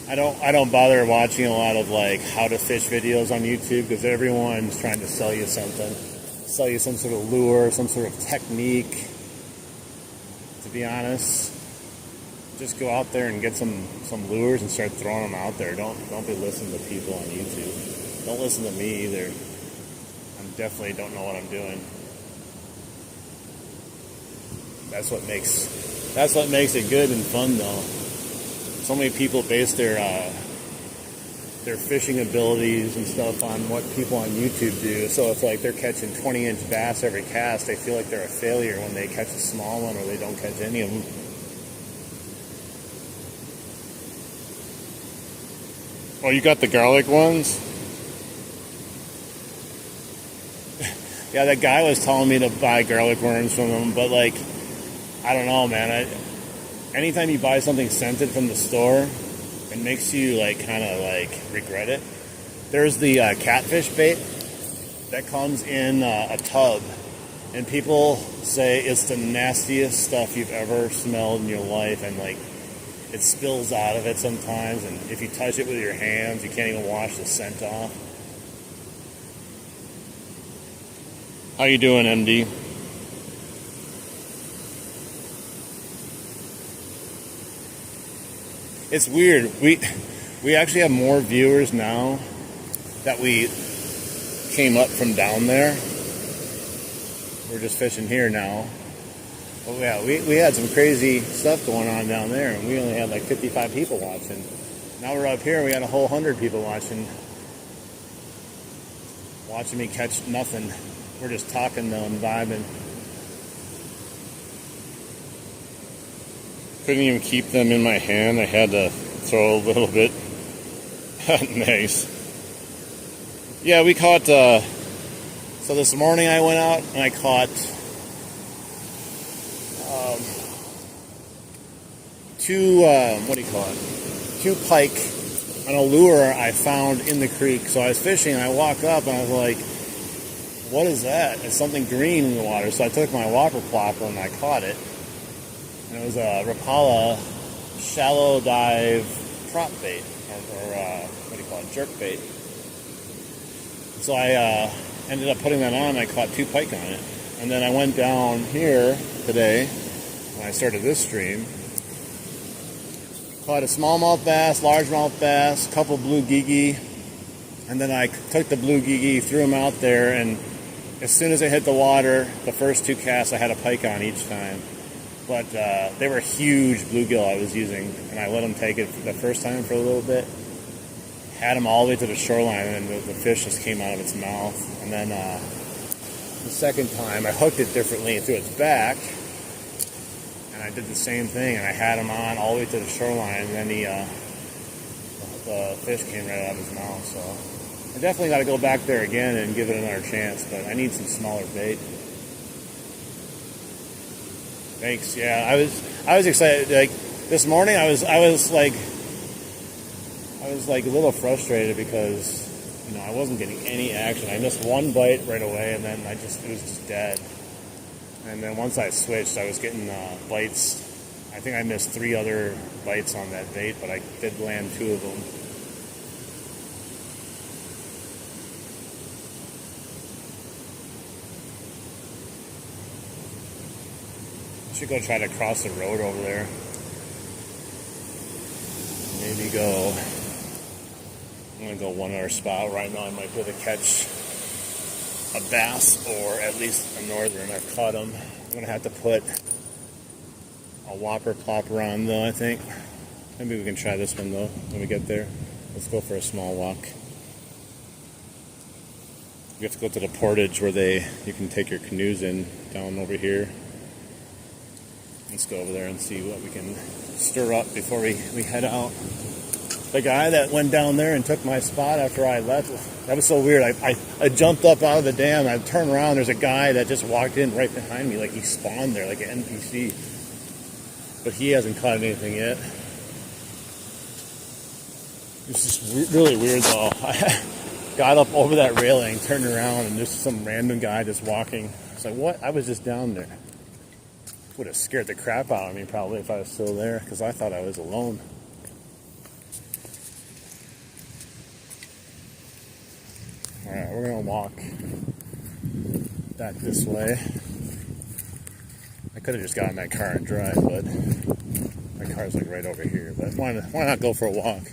I don't bother watching a lot of like how to fish videos on YouTube, because everyone's trying to sell you something, sell you some sort of lure, some sort of technique. To be honest, just go out there and get some lures and start throwing them out there. Don't be listening to people on YouTube. Don't listen to me either. I definitely don't know what I'm doing. That's what makes it good and fun, though. So many people base their fishing abilities and stuff on what people on YouTube do. So if like they're catching 20-inch bass every cast, they feel like they're a failure when they catch a small one, or they don't catch any of them. Oh, you got the garlic ones? Yeah, that guy was telling me to buy garlic worms from him, but like, I don't know, man. Anytime you buy something scented from the store, it makes you like kind of like regret it. There's the catfish bait that comes in a tub, and people say it's the nastiest stuff you've ever smelled in your life, and like it spills out of it sometimes, and if you touch it with your hands, you can't even wash the scent off. How you doing, MD? It's weird. We actually have more viewers now that we came up from down there. We're just fishing here now. But yeah, we had some crazy stuff going on down there, and we only had like 55 people watching. Now we're up here, and we got a whole 100 people watching me catch nothing. We're just talking though and vibing. Couldn't even keep them in my hand. I had to throw a little bit. Nice. Yeah, we caught, so this morning I went out and I caught two pike on a lure I found in the creek. So I was fishing and I walk up and I was like, what is that? It's something green in the water. So I took my whopper plopper and I caught it. And it was a Rapala shallow dive prop bait, or jerk bait. So I ended up putting that on, and I caught 2 pike on it. And then I went down here today, when I started this stream, caught a smallmouth bass, largemouth bass, a couple bluegill, and then I took the bluegill, threw them out there, and as soon as I hit the water, the first 2 casts I had a pike on each time. But they were huge bluegill I was using, and I let them take it the first time for a little bit. Had them all the way to the shoreline, and the fish just came out of its mouth. And then the second time, I hooked it differently through its back, and I did the same thing, and I had him on all the way to the shoreline, and then the fish came right out of his mouth. So I definitely got to go back there again and give it another chance, but I need some smaller bait. Thanks. Yeah, I was excited. Like this morning, I was like a little frustrated because I wasn't getting any action. I missed 1 bite right away, and then it was just dead. And then once I switched, I was getting bites. I think I missed 3 other bites on that bait, but I did land 2 of them. I should go try to cross the road over there. Maybe go. I'm gonna go one other spot. Right now I might be able to catch a bass or at least a northern. I've caught them. I'm gonna have to put a whopper plopper on though, I think. Maybe we can try this one though when we get there. Let's go for a small walk. We have to go to the portage where you can take your canoes in down over here. Let's go over there and see what we can stir up before we head out. The guy that went down there and took my spot after I left, that was so weird. I jumped up out of the dam, I turned around, there's a guy that just walked in right behind me, like he spawned there, like an NPC. But he hasn't caught anything yet. It's just really weird though. I got up over that railing, turned around, and just some random guy just walking. It's like, what? I was just down there. Would have scared the crap out of me probably if I was still there, because I thought I was alone. Alright, we're going to walk back this way. I could have just got in my car and drive, but my car's like right over here. But why not go for a walk?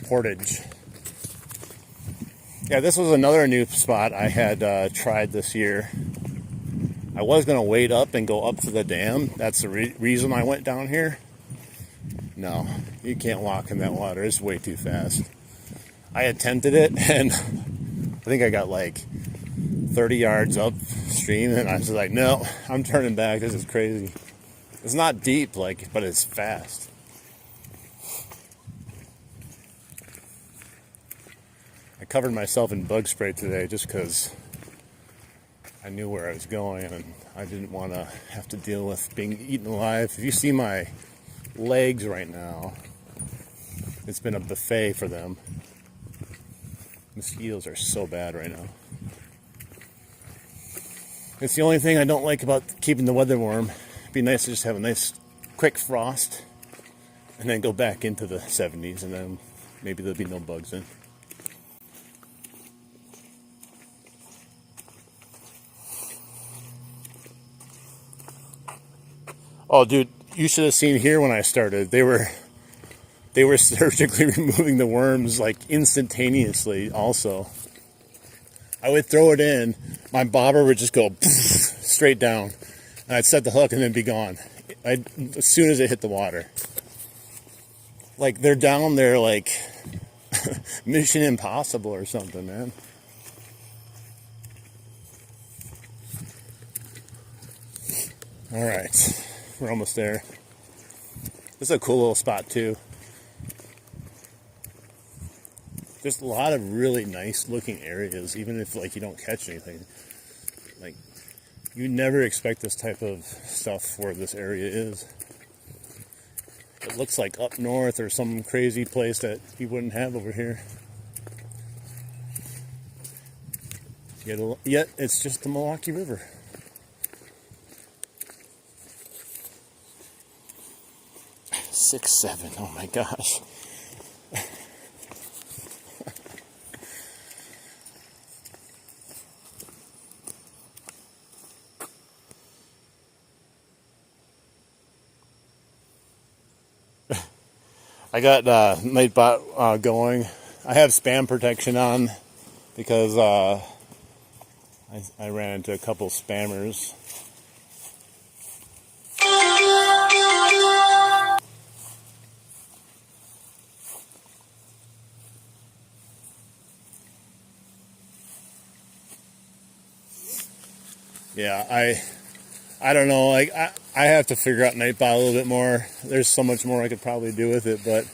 Portage. Yeah, this was another new spot I had tried this year. I was going to wait up and go up to the dam. That's the reason I went down here. No, you can't walk in that water. It's way too fast. I attempted it, and I think I got like 30 yards upstream, and I was like, no, I'm turning back. This is crazy. It's not deep, but it's fast. I covered myself in bug spray today just because I knew where I was going, and I didn't want to have to deal with being eaten alive. If you see my legs right now, it's been a buffet for them. Mosquitoes are so bad right now. It's the only thing I don't like about keeping the weather warm. It'd be nice to just have a nice quick frost and then go back into the 70s, and then maybe there'll be no bugs in. Oh, dude, you should have seen here when I started. They were surgically removing the worms like instantaneously also. I would throw it in, my bobber would just go straight down, and I'd set the hook and then be gone as soon as it hit the water. Like they're down there like Mission Impossible or something, man. All right. We're almost there. This is a cool little spot too. There's a lot of really nice looking areas, even if you don't catch anything. Like you never expect this type of stuff where this area is. It looks like up north or some crazy place that you wouldn't have over here. Yet it's just the Milwaukee River. Six, 7. Oh my gosh. I got Nightbot going. I have spam protection on because I ran into a couple spammers. Yeah, I don't know. Like I have to figure out Nightbot a little bit more. There's so much more I could probably do with it, but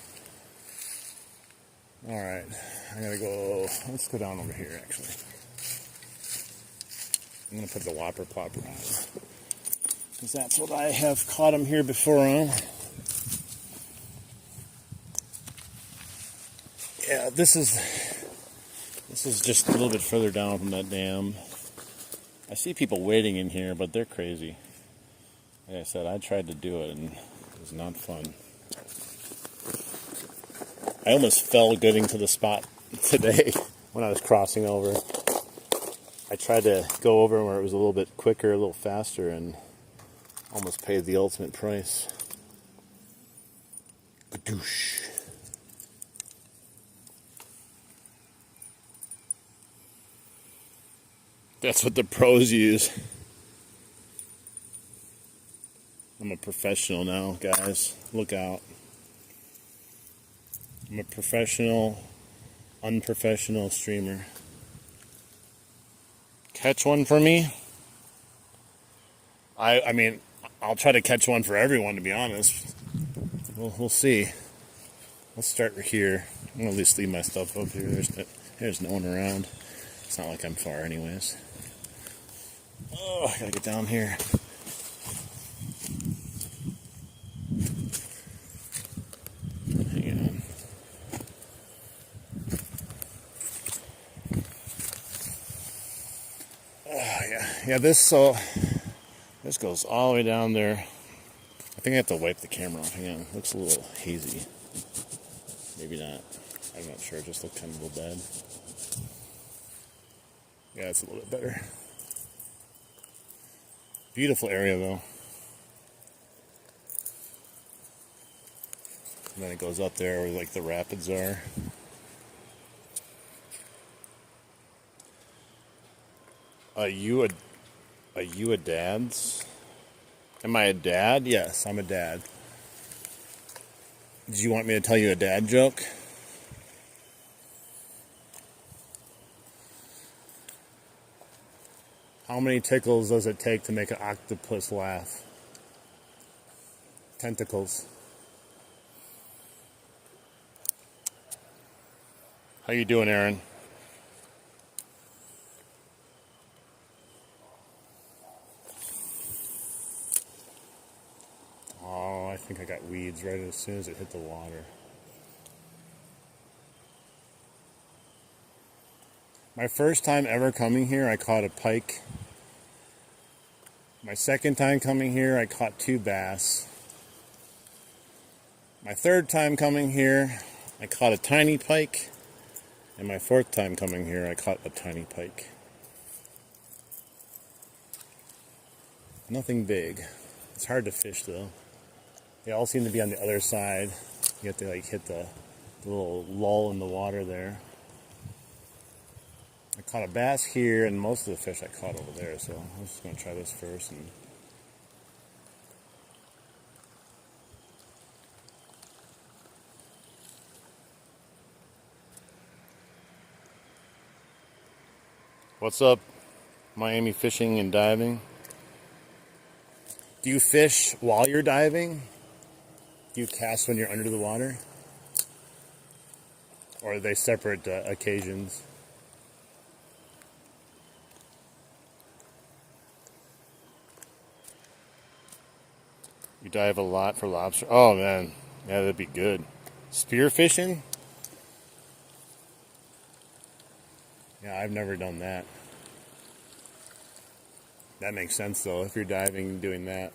all right. I gotta go. Let's go down over here. Actually, I'm gonna put the whopper plopper on because that's what I have caught him here before on. Yeah, this is just a little bit further down from that dam. I see people waiting in here, but they're crazy. Like I said, I tried to do it, and it was not fun. I almost fell getting to the spot today when I was crossing over. I tried to go over where it was a little bit quicker, a little faster, and almost paid the ultimate price. Gadoosh. That's what the pros use. I'm a professional now, guys. Look out. I'm a professional, unprofessional streamer. Catch one for me? I mean, I'll try to catch one for everyone, to be honest. We'll see. Let's start here. I'm going to at least leave my stuff up here. There's no one around. It's not like I'm far anyways. Oh, I gotta get down here. Hang on. Yeah. This goes all the way down there. I think I have to wipe the camera off. Hang on. It looks a little hazy. Maybe not. I'm not sure. It just looked kind of a little bad. Yeah, it's a little bit better. Beautiful area though. And then it goes up there where like the rapids are. Are you a dad's? Am I a dad? Yes, I'm a dad. Did you want me to tell you a dad joke? How many tickles does it take to make an octopus laugh? Tentacles. How you doing, Aaron? Oh, I think I got weeds right as soon as it hit the water. My first time ever coming here, I caught a pike. My second time coming here, I caught 2 bass. My third time coming here, I caught a tiny pike. And my fourth time coming here, I caught a tiny pike. Nothing big. It's hard to fish though. They all seem to be on the other side. You have to like hit the little lull in the water there. I caught a bass here, and most of the fish I caught over there, so I'm just going to try this first. And what's up, Miami Fishing and Diving? Do you fish while you're diving? Do you cast when you're under the water? Or are they separate occasions? You dive a lot for lobster? Oh man, yeah, that'd be good. Spear fishing? Yeah, I've never done that. That makes sense though, if you're diving doing that.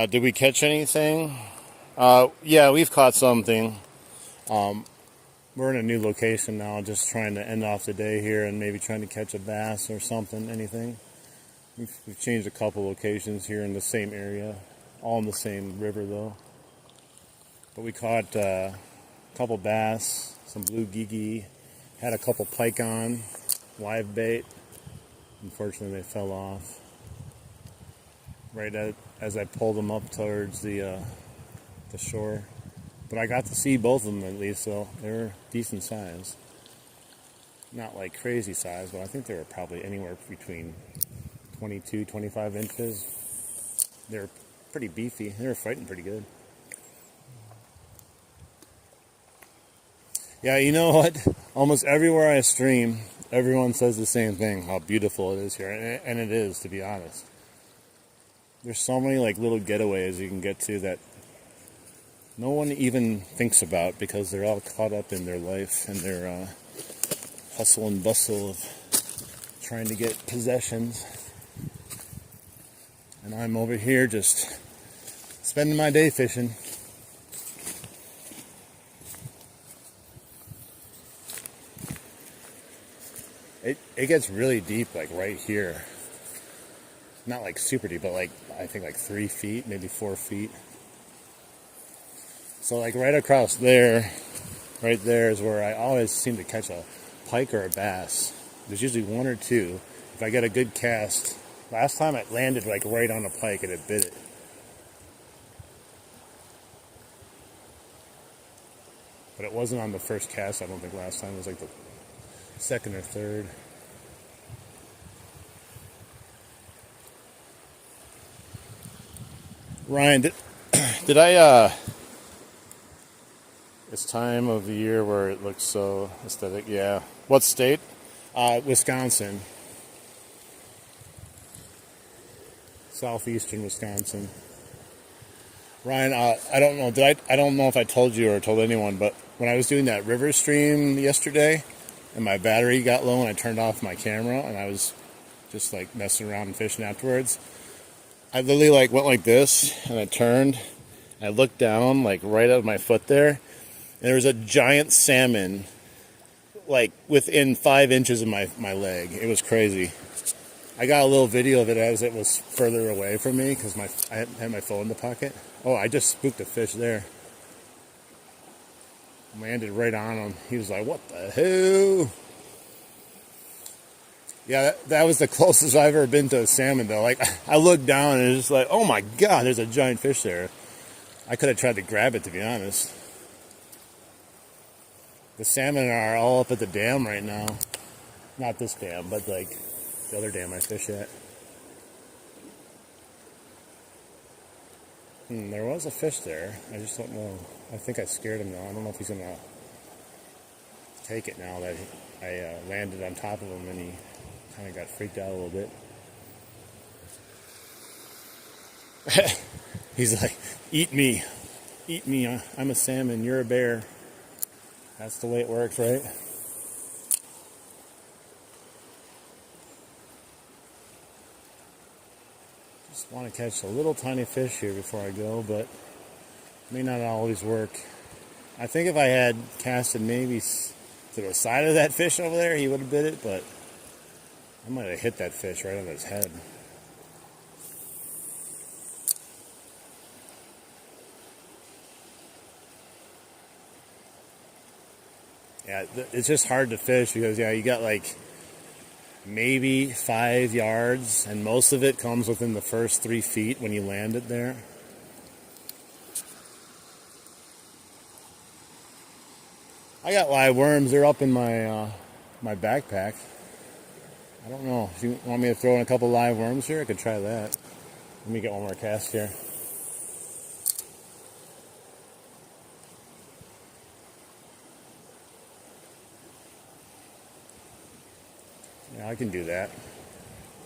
Did we catch anything? Yeah, we've caught something. We're in a new location now, just trying to end off the day here and maybe trying to catch a bass or something, anything. We've changed a couple locations here in the same area, all in the same river though. But we caught a couple bass, some bluegill, had a couple pike on, live bait. Unfortunately, they fell off right as I pulled them up towards the shore. But I got to see both of them at least, so they were decent size. Not like crazy size, but I think they were probably anywhere between 22, 25 inches. They were pretty beefy. They were fighting pretty good. Yeah, you know what? Almost everywhere I stream, everyone says the same thing, how beautiful it is here. And it is, to be honest. There's so many like little getaways you can get to that no one even thinks about because they're all caught up in their life and their hustle and bustle of trying to get possessions. And I'm over here just spending my day fishing. It gets really deep, like right here. Not like super deep, but like I think like 3 feet, maybe 4 feet. So like right across there, right there is where I always seem to catch a pike or a bass. There's usually one or two. If I get a good cast, last time it landed like right on a pike and it bit it. But it wasn't on the first cast, I don't think last time. It was like the second or third. Ryan, did I, it's time of the year where it looks so aesthetic, yeah. What state? Wisconsin. Southeastern Wisconsin. Ryan, I don't know, I don't know if I told you or told anyone, but when I was doing that river stream yesterday, and my battery got low and I turned off my camera, and I was just like messing around and fishing afterwards, I literally like went like this, and I turned, and I looked down, like right at my foot there, and there was a giant salmon, like within 5 inches of my leg. It was crazy. I got a little video of it as it was further away from me, because I had my phone in the pocket. Oh, I just spooked a fish there. Landed right on him. He was like, what the hell? Yeah, that was the closest I've ever been to a salmon, though. Like, I looked down and it was just like, oh my God, there's a giant fish there. I could have tried to grab it, to be honest. The salmon are all up at the dam right now. Not this dam, but like the other dam I fish at. There was a fish there. I just don't know. I think I scared him, though. I don't know if he's going to take it now that I landed on top of him and he kind of got freaked out a little bit. He's like, eat me. Eat me. I'm a salmon. You're a bear. That's the way it works, right? Just want to catch a little tiny fish here before I go, but it may not always work. I think if I had casted maybe to the side of that fish over there, he would have bit it, but I might have hit that fish right on his head. Yeah, it's just hard to fish because, yeah, you got like maybe 5 yards, and most of it comes within the first 3 feet when you land it there. I got live worms. They're up in my my backpack. I don't know. If you want me to throw in a couple live worms here, I could try that. Let me get one more cast here. Yeah, I can do that.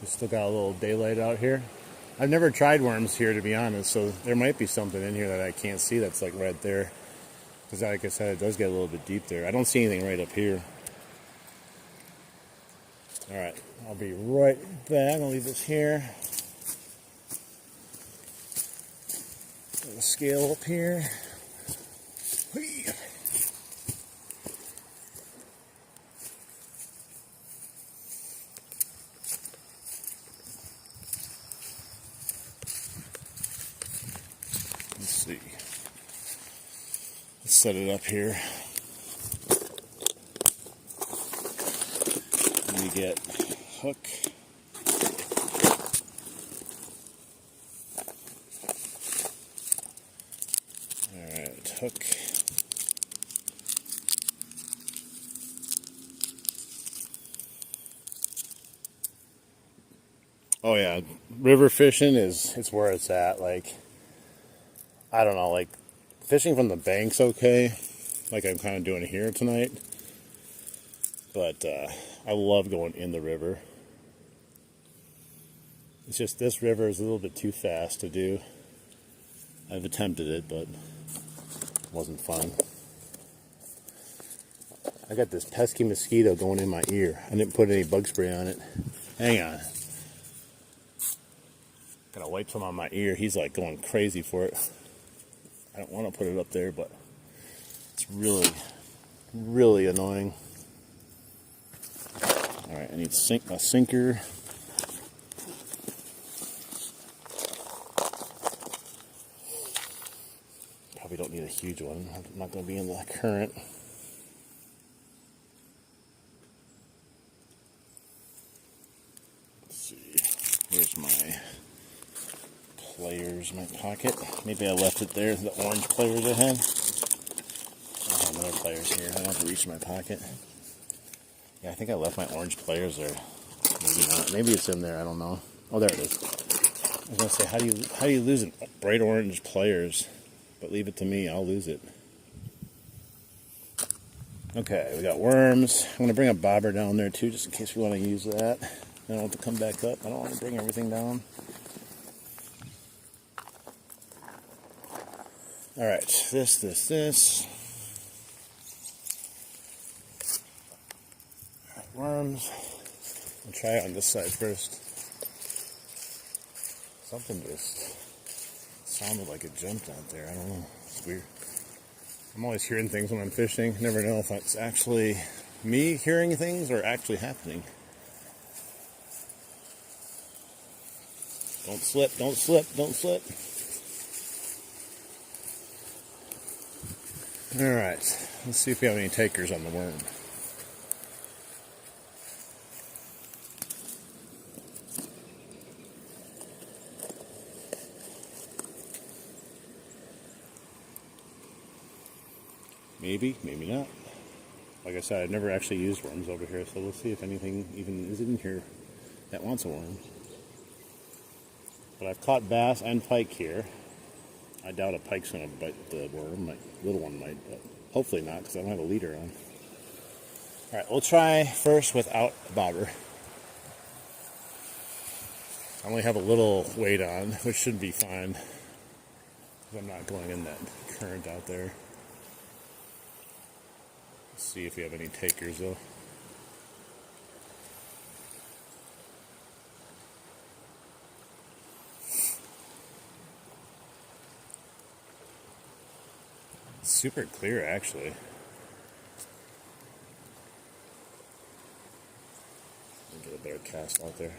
We still got a little daylight out here. I've never tried worms here, to be honest, so there might be something in here that I can't see that's like right there. Because like I said, it does get a little bit deep there. I don't see anything right up here. Alright, I'll be right back. I'll leave this here. Put the scale up here. Whee! set it up here. We get hook. Alright, hook. Oh yeah, river fishing it's where it's at. Like, I don't know, like fishing from the bank's okay, like I'm kind of doing here tonight. But I love going in the river. It's just this river is a little bit too fast to do. I've attempted it, but it wasn't fun. I got this pesky mosquito going in my ear. I didn't put any bug spray on it. Hang on. Gotta wipe some on my ear. He's like going crazy for it. I don't want to put it up there, but it's really, really annoying. Alright, I need a sinker. Probably don't need a huge one. I'm not going to be in the current. Let's see. Where's my pliers in my pocket? Maybe I left it there, the orange pliers I had. I have another pliers here. I don't have to reach in my pocket. Yeah, I think I left my orange pliers there. Maybe not. Maybe it's in there. I don't know. Oh, there it is. I was gonna say, how do you lose bright orange pliers? But leave it to me. I'll lose it. Okay, we got worms. I'm gonna bring a bobber down there too, just in case we want to use that. I don't have to come back up. I don't want to bring everything down. All right, this. All right, worms. I'll try it on this side first. Something just sounded like it jumped out there. I don't know. It's weird. I'm always hearing things when I'm fishing. Never know if it's actually me hearing things or actually happening. Don't slip, don't slip, don't slip. Alright, let's see if we have any takers on the worm. Maybe, maybe not. Like I said, I've never actually used worms over here, so let's see if anything even is in here that wants a worm. But I've caught bass and pike here. I doubt a pike's going to bite the worm. Like, little one might, but hopefully not, because I don't have a leader on. Alright, we'll try first without a bobber. I only have a little weight on, which should be fine. Because I'm not going in that current out there. Let's see if we have any takers though. Super clear, actually. Get a better cast out there.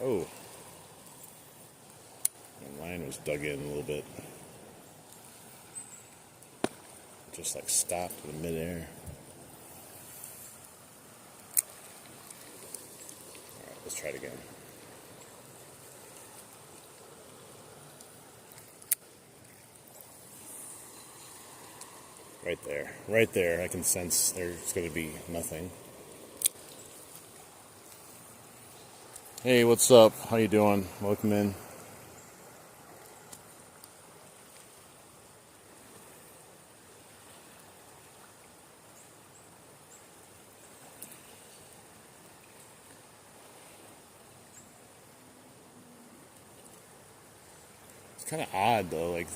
Oh, the line was dug in a little bit. Just like stopped in midair. Alright, let's try it again. Right there, I can sense there's going to be nothing. Hey, what's up? How you doing? Welcome in. It's kind of odd though, like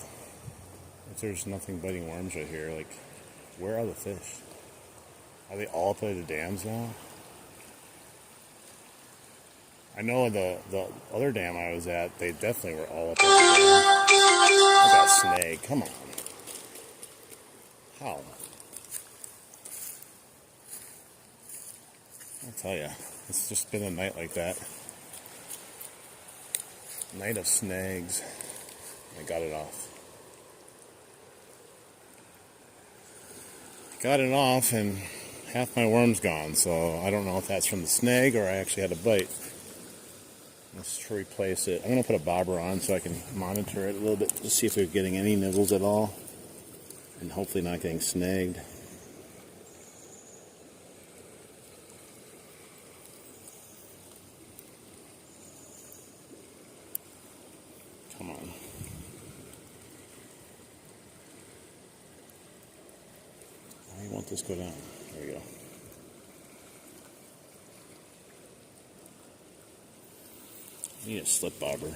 if there's nothing biting worms right here, like where are the fish? Are they all up by the dams now? I know the other dam I was at, they definitely were all up at the dam. I got a snake, come on. How? I'll tell ya, it's just been a night like that. Night of snags. I got it off. Got it off and half my worm's gone, so I don't know if that's from the snag or I actually had a bite. Let's replace it. I'm going to put a bobber on so I can monitor it a little bit to see if we're getting any nibbles at all, and hopefully not getting snagged. Come on. I want this to go down. There we go. I need a slip bobber.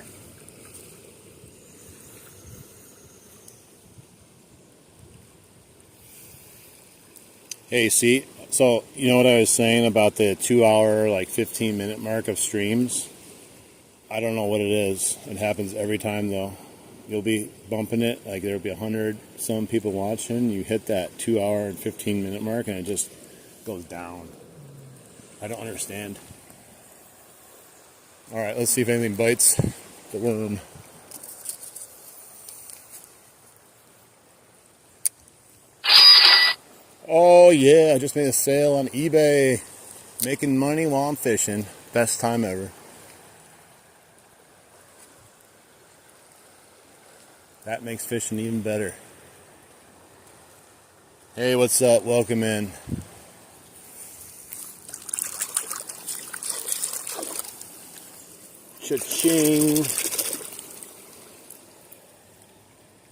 Hey, see, so you know what I was saying about the 2 hour, like 15-minute mark of streams? I don't know what it is. It happens every time though. You'll be bumping it, like there'll be 100 some people watching. You hit that 2 hour and 15-minute mark and it just goes down. I don't understand. All right, let's see if anything bites the worm. Oh yeah, I just made a sale on eBay. Making money while I'm fishing. Best time ever. That makes fishing even better. Hey, what's up? Welcome in. Cha-ching.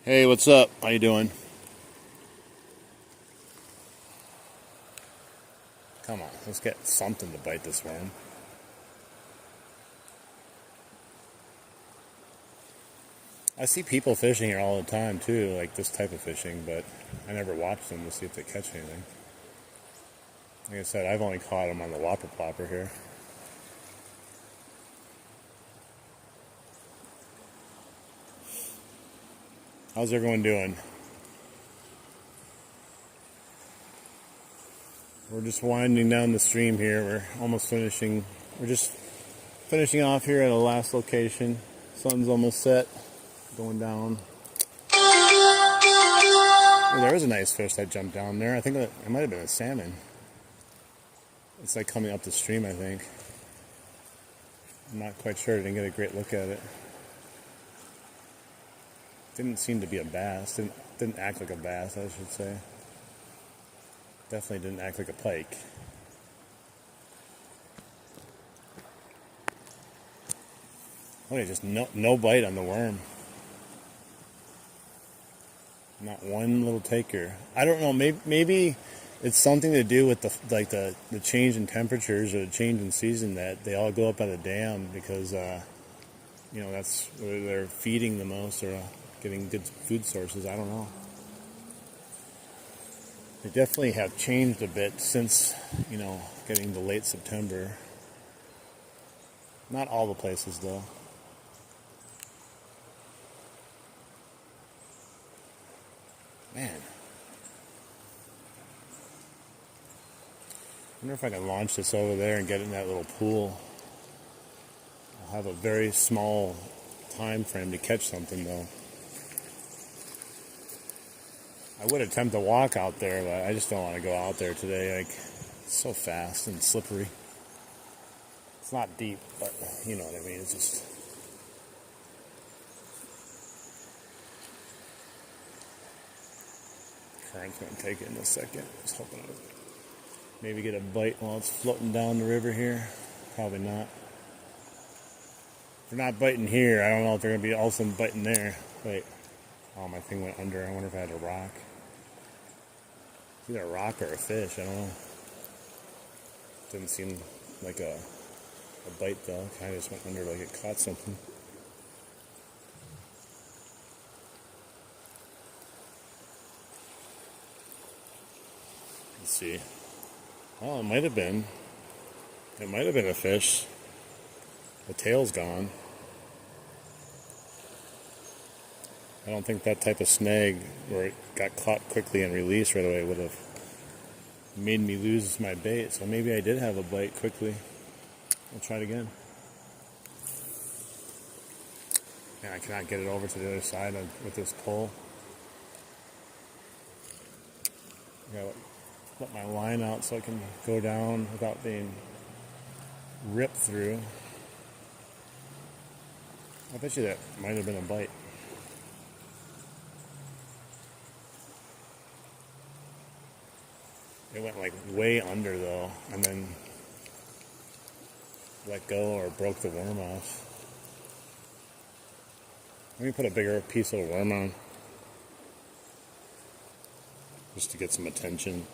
Hey, what's up? How you doing? Come on, let's get something to bite this worm. I see people fishing here all the time too, like this type of fishing, but I never watch them to see if they catch anything. Like I said, I've only caught them on the whopper plopper here. How's everyone doing? We're just winding down the stream here. We're almost finishing. We're just finishing off here at a last location. Sun's almost set. Going down. Oh, there was a nice fish that jumped down there. I think it might have been a salmon. It's like coming up the stream, I think. I'm not quite sure. I didn't get a great look at it. Didn't seem to be a bass. Didn't act like a bass, I should say. Definitely didn't act like a pike. Oh, just no bite on the worm. Not one little taker. I don't know. Maybe it's something to do with the change in temperatures or the change in season that they all go up by the dam because that's where they're feeding the most or getting good food sources. I don't know. They definitely have changed a bit since getting to late September. Not all the places though. Man. I wonder if I can launch this over there and get in that little pool. I'll have a very small time frame to catch something though. I would attempt to walk out there, but I just don't want to go out there today. Like, it's so fast and slippery. It's not deep, but you know what I mean. It's just... Current's going to take it in a second. Just hoping I'll maybe get a bite while it's floating down the river here. Probably not. If they're not biting here, I don't know if they're going to be also biting there. Wait. Oh, my thing went under. I wonder if I had a rock. It's either a rock or a fish. I don't know. Didn't seem like a bite though. Kind of just went under like it caught something. Let's see. Oh, it might have been. It might have been a fish. The tail's gone. I don't think that type of snag where it got caught quickly and released right away would have made me lose my bait. So maybe I did have a bite quickly. I'll try it again. And I cannot get it over to the other side with this pole. let my line out so I can go down without being ripped through. I bet you that might have been a bite. It went like way under though, and then let go or broke the worm off. Let me put a bigger piece of worm on just to get some attention.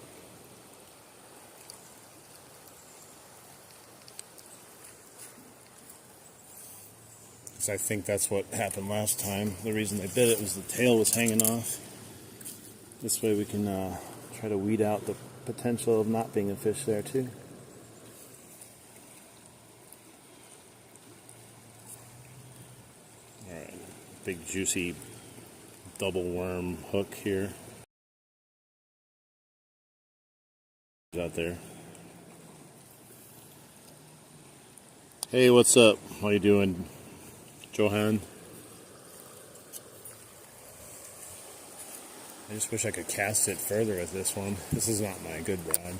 Because I think that's what happened last time. The reason they bit it was the tail was hanging off. This way we can try to weed out the potential of not being a fish there too. Alright, big juicy double worm hook here. Out there. Hey, what's up? How you doing, Johan? I just wish I could cast it further with this one. This is not my good rod.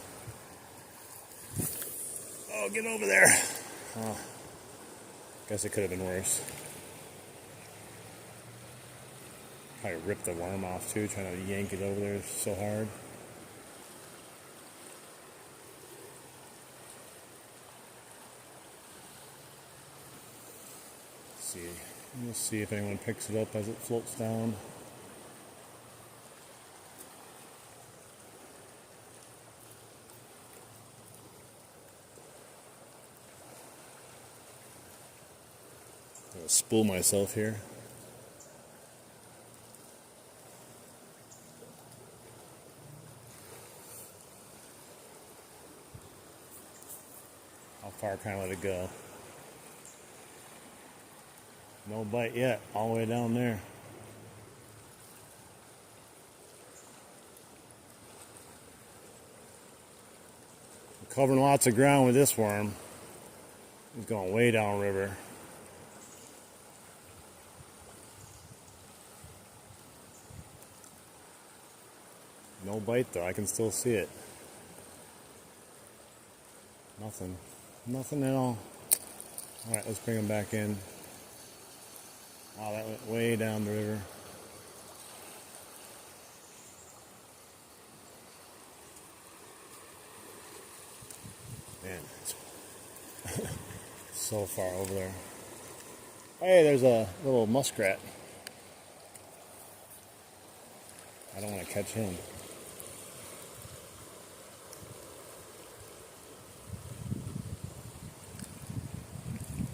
Oh, get over there. Oh, guess it could have been worse. Probably ripped the worm off too, trying to yank it over there so hard. Let's see. We'll see if anyone picks it up as it floats down. I'm gonna spool myself here. How far can I let it go? No bite yet, all the way down there. I'm covering lots of ground with this worm. He's going way downriver. No bite though, I can still see it. Nothing. Nothing at all. Alright, let's bring him back in. Oh, that went way down the river. Man, it's so far over there. Hey, there's a little muskrat. I don't want to catch him.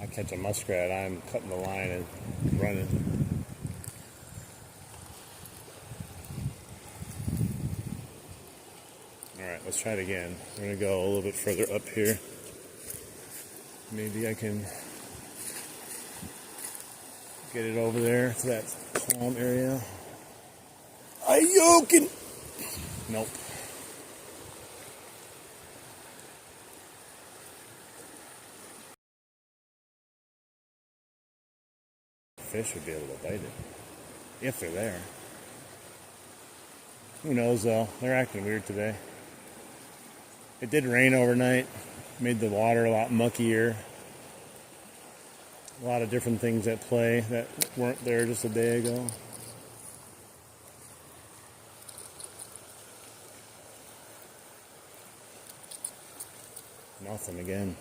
I catch a muskrat, I'm cutting the line and running. Alright, let's try it again. We're going to go a little bit further up here. Maybe I can get it over there to that palm area. Ayokin! Nope. Fish would be able to bite it if they're there. Who knows though? They're acting weird today. It did rain overnight, made the water a lot muckier. A lot of different things at play that weren't there just a day ago. Nothing again.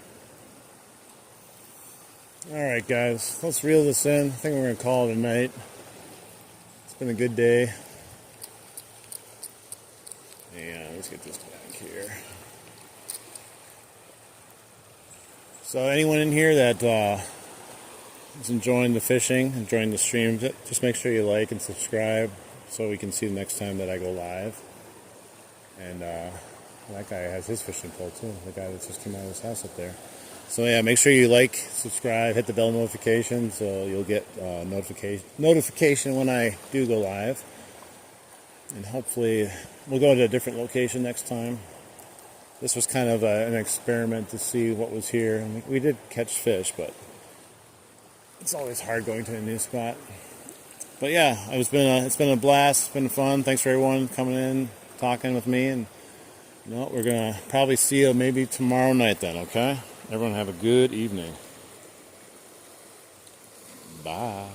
Alright guys, let's reel this in. I think we're going to call it a night. It's been a good day. And let's get this back here. So anyone in here that is enjoying the fishing, enjoying the stream, just make sure you like and subscribe so we can see the next time that I go live. And that guy has his fishing pole too, the guy that just came out of his house up there. So yeah, make sure you like, subscribe, hit the bell notification so you'll get notification when I do go live. And hopefully we'll go to a different location next time. This was kind of an experiment to see what was here. And we did catch fish, but it's always hard going to a new spot. But yeah, it's been a blast. It's been fun. Thanks for everyone coming in, talking with me, and No, we're going to probably see you maybe tomorrow night then, okay? Everyone have a good evening. Bye.